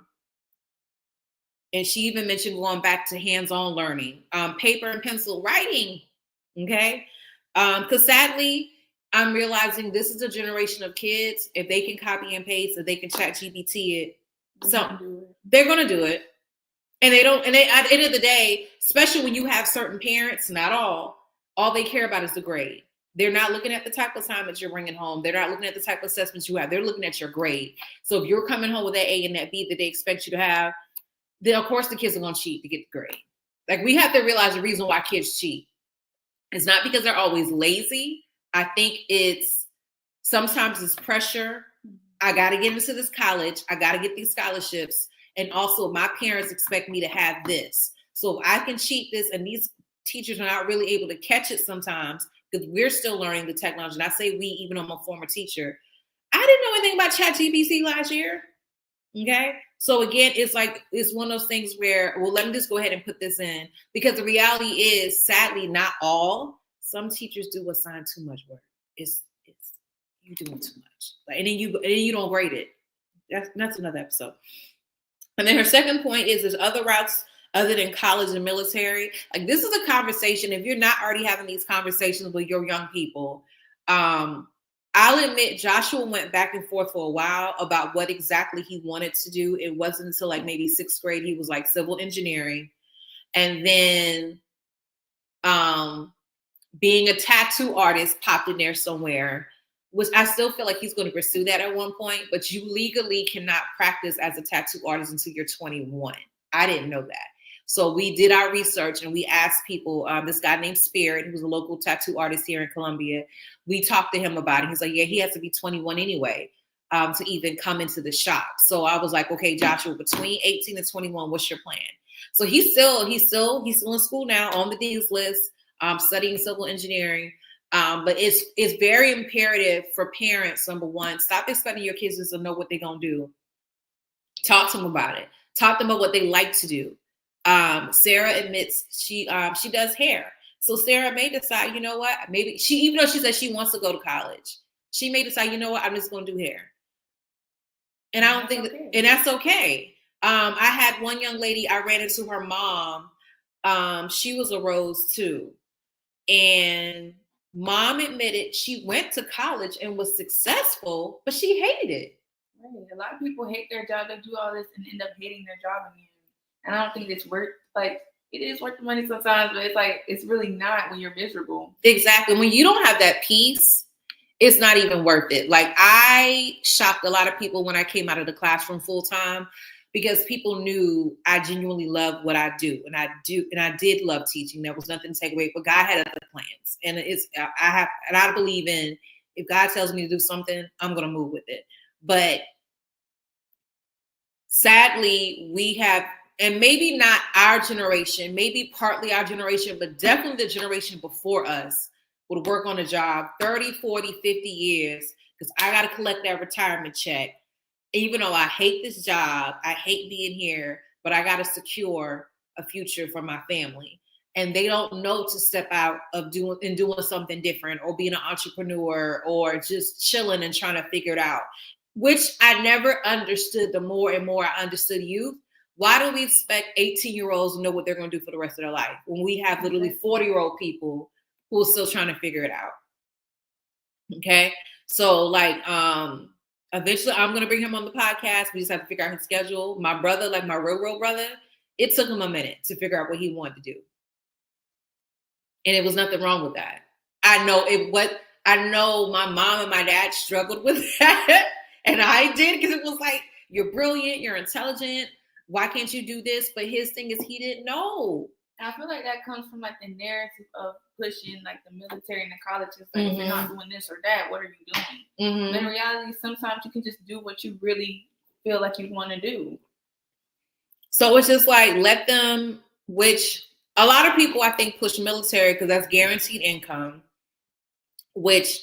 she even mentioned going back to hands-on learning, paper and pencil writing. Okay. Because sadly, I'm realizing this is a generation of kids. If they can copy and paste, if they can chat GPT it, they're going to do it. And they don't, and at the end of the day, especially when you have certain parents, not all they care about is the grade. They're not looking at the type of assignments you're bringing home. They're not looking at the type of assessments you have. They're looking at your grade. So if you're coming home with that A and that B that they expect you to have, then of course the kids are going to cheat to get the grade. Like, we have to realize the reason why kids cheat. It's not because they're always lazy. I think sometimes it's pressure. I got to get into this college. I got to get these scholarships. And also my parents expect me to have this. So if I can cheat this, and these teachers are not really able to catch it sometimes because we're still learning the technology. And I say we, even though I'm a former teacher. I didn't know anything about ChatGPT last year. Okay. So again, it's one of those things where, well, let me just go ahead and put this in, because the reality is, sadly, not all. Some teachers do assign too much work. It's you doing too much, and then you don't grade it. That's another episode. And then her second point is there's other routes other than college and military. Like, this is a conversation. If you're not already having these conversations with your young people, I'll admit Joshua went back and forth for a while about what exactly he wanted to do. It wasn't until like maybe 6th grade he was like civil engineering, and then being a tattoo artist popped in there somewhere. Which I still feel like he's going to pursue that at one point, but you legally cannot practice as a tattoo artist until you're 21. I didn't know that. So we did our research and we asked people, this guy named Spirit, who's a local tattoo artist here in Columbia. We talked to him about it. He's like, yeah, he has to be 21 anyway to even come into the shop. So I was like, okay, Joshua, between 18 and 21, what's your plan? So he's still in school now, on the dean's list, studying civil engineering. But it's very imperative for parents, number one, stop expecting your kids just to know what they're going to do. Talk to them about it. Talk to them about what they like to do. Sarah admits she does hair. So Sarah may decide, you know what, maybe even though she says she wants to go to college, she may decide, you know what, I'm just going to do hair. And I don't think okay. And that's okay. I had one young lady, I ran into her mom. She was a Rose too. And Mom admitted she went to college and was successful, but she hated it. Right. A lot of people hate their job. They do all this and end up hating their job again. And I don't think it's worth, like, it is worth the money sometimes, but it's like, it's really not when you're miserable. Exactly. When you don't have that peace, it's not even worth it. Like, I shocked a lot of people when I came out of the classroom full time, because people knew I genuinely love what I do. And I did love teaching. There was nothing to take away, but God had other plans. And I believe in, if God tells me to do something, I'm going to move with it. But sadly, we have, and maybe not our generation, maybe partly our generation, but definitely the generation before us would work on a job 30, 40, 50 years, because I got to collect that retirement check. Even though I hate this job, I hate being here, but I got to secure a future for my family. And they don't know to step out of doing something different, or being an entrepreneur, or just chilling and trying to figure it out, which I never understood. The more and more I understood youth, why do we expect 18-year-olds to know what they're going to do for the rest of their life when we have literally 40-year-old people who are still trying to figure it out? Okay. So like, eventually, I'm going to bring him on the podcast. We just have to figure out his schedule. My brother, like my real brother, it took him a minute to figure out what he wanted to do. And it was nothing wrong with that. I know my mom and my dad struggled with that. And I did, because it was like, you're brilliant, you're intelligent. Why can't you do this? But his thing is, he didn't know. I feel like that comes from like the narrative of pushing like the military and the colleges. Like, if you're not doing this or that, what are you doing? Mm-hmm. But in reality, sometimes you can just do what you really feel like you want to do. So it's just like, let them, which a lot of people I think push military because that's guaranteed income, which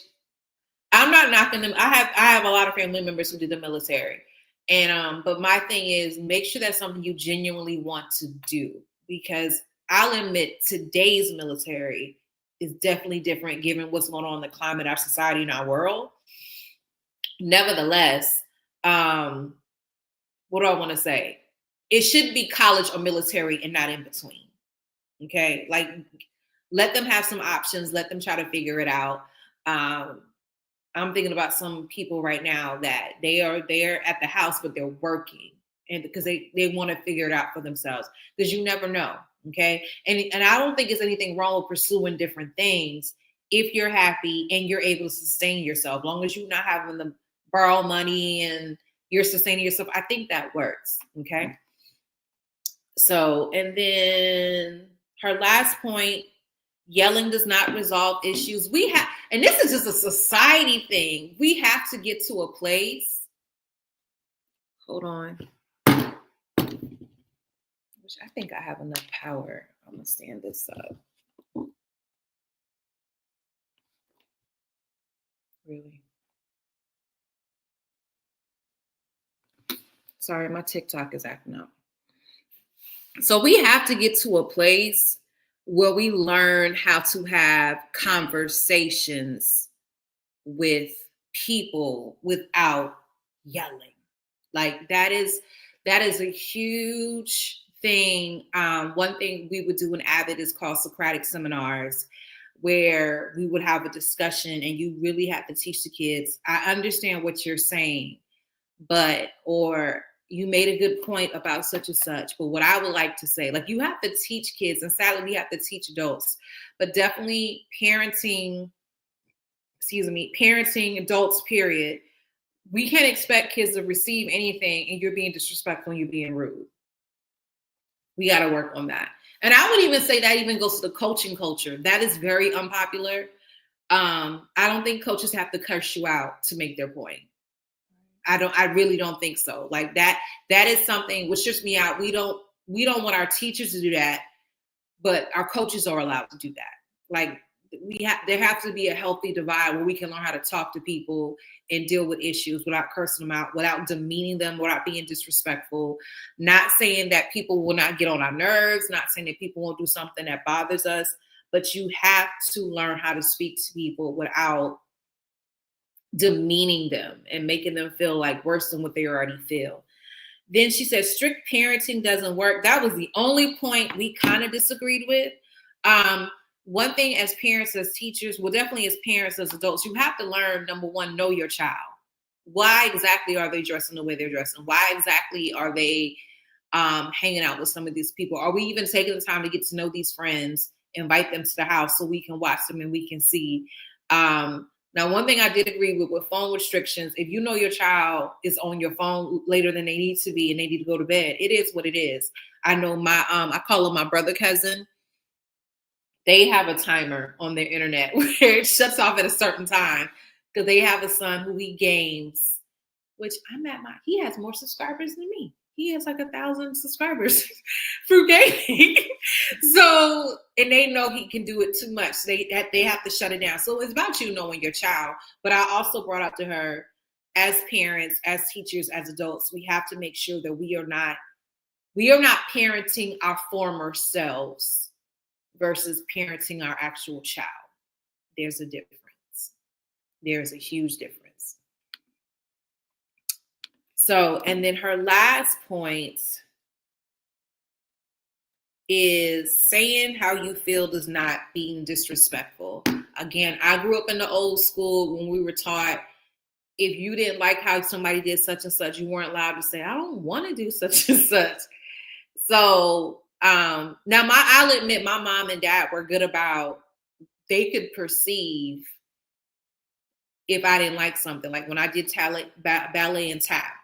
I'm not knocking them. I have a lot of family members who did the military. And but my thing is make sure that's something you genuinely want to do, because I'll admit today's military is definitely different given what's going on in the climate, our society, and our world. Nevertheless, what do I want to say? It should be college or military and not in between. Okay. Like let them have some options. Let them try to figure it out. I'm thinking about some people right now that they're at the house, but they're working, and because they want to figure it out for themselves, because you never know. Okay. And I don't think there's anything wrong with pursuing different things if you're happy and you're able to sustain yourself, as long as you're not having to borrow money and you're sustaining yourself. I think that works. Okay. So, and then her last point, yelling does not resolve issues. We have, and this is just a society thing. We have to get to a place. Hold on. Which I think I have enough power. I'm going to stand this up. Really? Sorry, my TikTok is acting up. So we have to get to a place where we learn how to have conversations with people without yelling. Like that is a huge thing. One thing we would do in Avid is called Socratic seminars, where we would have a discussion and you really have to teach the kids, I understand what you're saying, or you made a good point about such and such. But what I would like to say, like you have to teach kids, and sadly we have to teach adults, but definitely parenting adults, period. We can't expect kids to receive anything and you're being disrespectful and you're being rude. We got to work on that. And I would even say that even goes to the coaching culture. That is very unpopular. I don't think coaches have to curse you out to make their point. I really don't think so. Like that is something which trips me out. We don't want our teachers to do that, but our coaches are allowed to do that. Like there has to be a healthy divide where we can learn how to talk to people and deal with issues without cursing them out, without demeaning them, without being disrespectful. Not saying that people will not get on our nerves, not saying that people won't do something that bothers us, but you have to learn how to speak to people without demeaning them and making them feel like worse than what they already feel. Then she said, strict parenting doesn't work. That was the only point we kind of disagreed with. One thing as parents, as teachers, well, definitely as parents, as adults, you have to learn, number one, know your child. Why exactly are they dressing the way they're dressing? Why exactly are they hanging out with some of these people? Are we even taking the time to get to know these friends, invite them to the house so we can watch them and we can see? Now, one thing I did agree with phone restrictions, if you know your child is on your phone later than they need to be and they need to go to bed, it is what it is. I know I call him my brother cousin. They have a timer on their internet where it shuts off at a certain time because they have a son who he games, which he has more subscribers than me. He has like 1,000 subscribers through gaming. So, and they know he can do it too much. So they have to shut it down. So it's about you knowing your child. But I also brought up to her, as parents, as teachers, as adults, we have to make sure that we are not parenting our former selves versus parenting our actual child. There's a difference. There's a huge difference. So, and then her last point is saying how you feel does not being disrespectful. Again, I grew up in the old school when we were taught if you didn't like how somebody did such and such, you weren't allowed to say, I don't want to do such and such. So now I'll admit my mom and dad were good about, they could perceive if I didn't like something. Like when I did ballet and tap,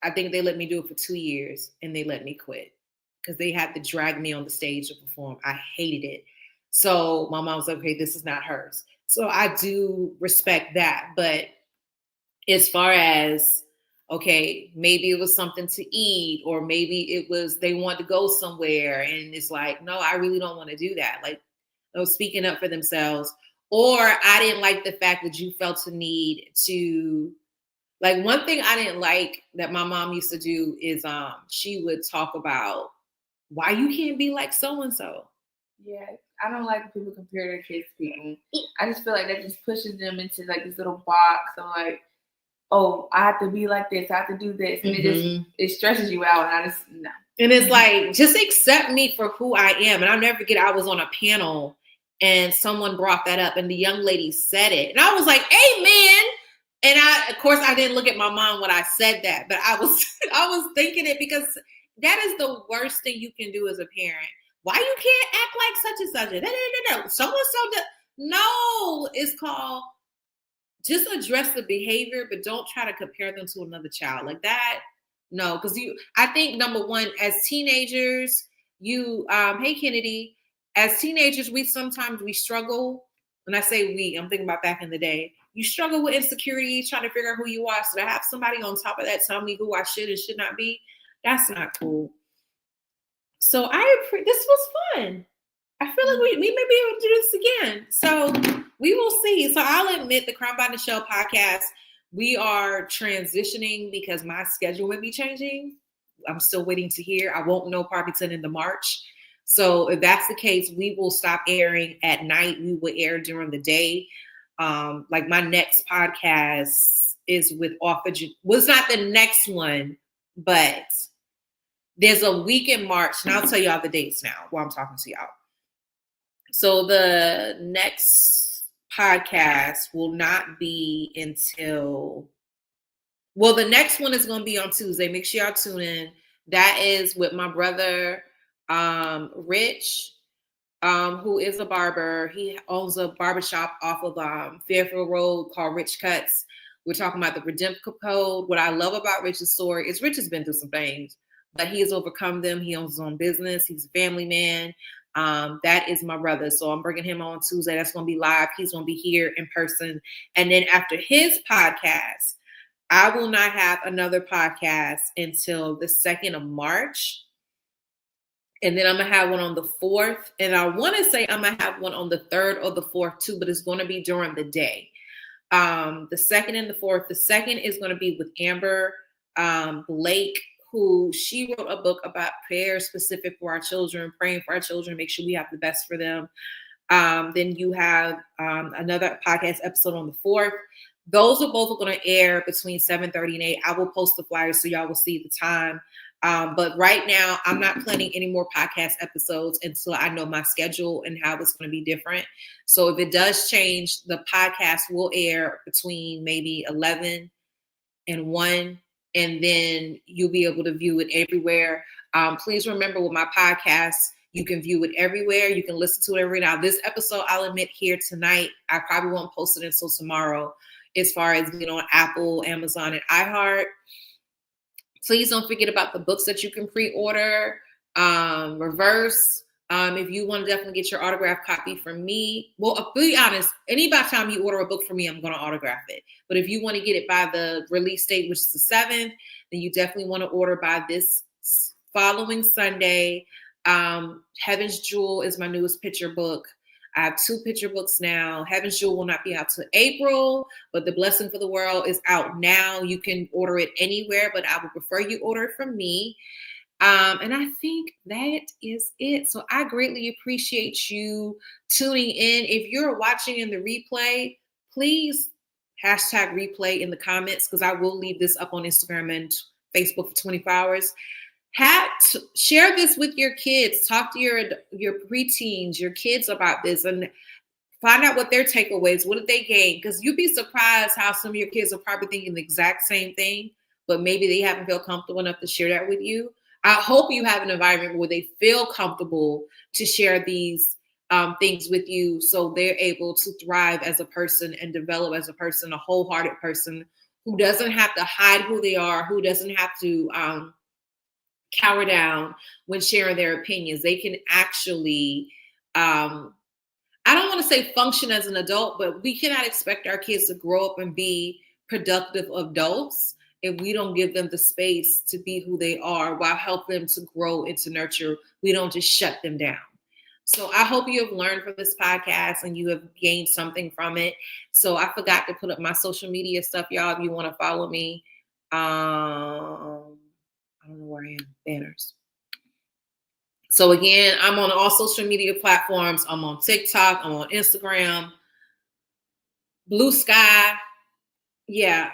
I think they let me do it for 2 years and they let me quit because they had to drag me on the stage to perform. I hated it. So my mom was like, okay, this is not hers. So I do respect that. But as far as, okay, maybe it was something to eat, or maybe it was, they wanted to go somewhere and it's like, no, I really don't want to do that. Like, speaking up for themselves, or I didn't like the fact that you felt the need to, like, one thing I didn't like that my mom used to do is she would talk about why you can't be like so-and-so. Yeah, I don't like when people compare their kids to people. I just feel like that just pushes them into like this little box of like, oh, I have to be like this, I have to do this. And it stresses you out. And I just, no. And it's like, just accept me for who I am. And I'll never forget, I was on a panel and someone brought that up and the young lady said it. And I was like, amen. And of course, I didn't look at my mom when I said that, but I was thinking it because that is the worst thing you can do as a parent. Why you can't act like such and such? No. No, it's called just address the behavior, but don't try to compare them to another child like that. No, because I think number one, as teenagers, hey Kennedy, as teenagers, we struggle. When I say we, I'm thinking about back in the day. You struggle with insecurity, trying to figure out who you are. So to have somebody on top of that tell me who I should and should not be, that's not cool. So this was fun. I feel like we may be able to do this again. So we will see. So I'll admit the Crown by Michelle podcast, we are transitioning because my schedule will be changing. I'm still waiting to hear. I won't know probably till into March. So if that's the case, we will stop airing at night. We will air during the day. Like my next podcast is with Author. Well, it's not the next one, but there's a week in March, and I'll tell y'all the dates now while I'm talking to y'all. So the next podcast will not be until, well, the next one is going to be on Tuesday. Make sure y'all tune in. That is with my brother, Rich, who is a barber. He owns a barbershop off of Fairfield Road called Rich Cuts. We're talking about the redemption code. What I love about Rich's story is Rich has been through some things, but he has overcome them. He owns his own business. He's a family man. That is my brother. So I'm bringing him on Tuesday. That's going to be live. He's going to be here in person. And then after his podcast, I will not have another podcast until the 2nd of March. And then I'm going to have one on the 4th. And I want to say I'm going to have one on the 3rd or the 4th too, but it's going to be during the day. The 2nd and the 4th. The 2nd is going to be with Amber Blake, who she wrote a book about prayer specific for our children, praying for our children, make sure we have the best for them. Then you have another podcast episode on the 4th. Those are both going to air between 7:30 and 8. I will post the flyers so y'all will see the time. But right now, I'm not planning any more podcast episodes until I know my schedule and how it's going to be different. So if it does change, the podcast will air between maybe 11 and 1. And then you'll be able to view it everywhere. Please remember with my podcast, you can view it everywhere. You can listen to it every now. This episode, I'll admit here tonight, I probably won't post it until tomorrow as far as being on Apple, Amazon, and iHeart. Please don't forget about the books that you can pre-order. Reverse. If you want to definitely get your autographed copy from me. Well, to be honest, any time you order a book from me, I'm going to autograph it. But if you want to get it by the release date, which is the 7th, then you definitely want to order by this following Sunday. Heaven's Jewel is my newest picture book. I have 2 picture books now. Heaven's Jewel will not be out till April, but The Blessing for the World is out now. You can order it anywhere, but I would prefer you order it from me. And I think that is it. So I greatly appreciate you tuning in. If you're watching in the replay, please hashtag replay in the comments, because I will leave this up on Instagram and Facebook for 24 hours. Share this with your kids. Talk to your preteens, your kids about this, and find out what their takeaways, what did they gain? Because you'd be surprised how some of your kids are probably thinking the exact same thing, but maybe they haven't felt comfortable enough to share that with you. I hope you have an environment where they feel comfortable to share these things with you, so they're able to thrive as a person and develop as a person, a wholehearted person who doesn't have to hide who they are, who doesn't have to cower down when sharing their opinions. They can actually, I don't want to say function as an adult, but we cannot expect our kids to grow up and be productive adults if we don't give them the space to be who they are while help them to grow and to nurture. We don't just shut them down. So I hope you have learned from this podcast and you have gained something from it. So I forgot to put up my social media stuff, y'all. If you want to follow me, I don't know where I am. Banners. So again, I'm on all social media platforms. I'm on TikTok. I'm on Instagram, Blue Sky. Yeah.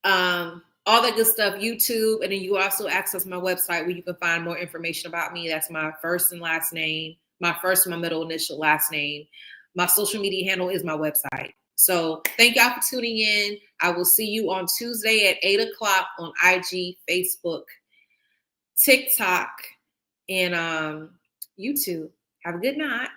All that good stuff, YouTube. And then you also access my website where you can find more information about me. That's my first and last name, my first, my middle initial, last name. My social media handle is my website. So thank y'all for tuning in. I will see you on Tuesday at 8 o'clock on IG, Facebook, TikTok, and YouTube. Have a good night.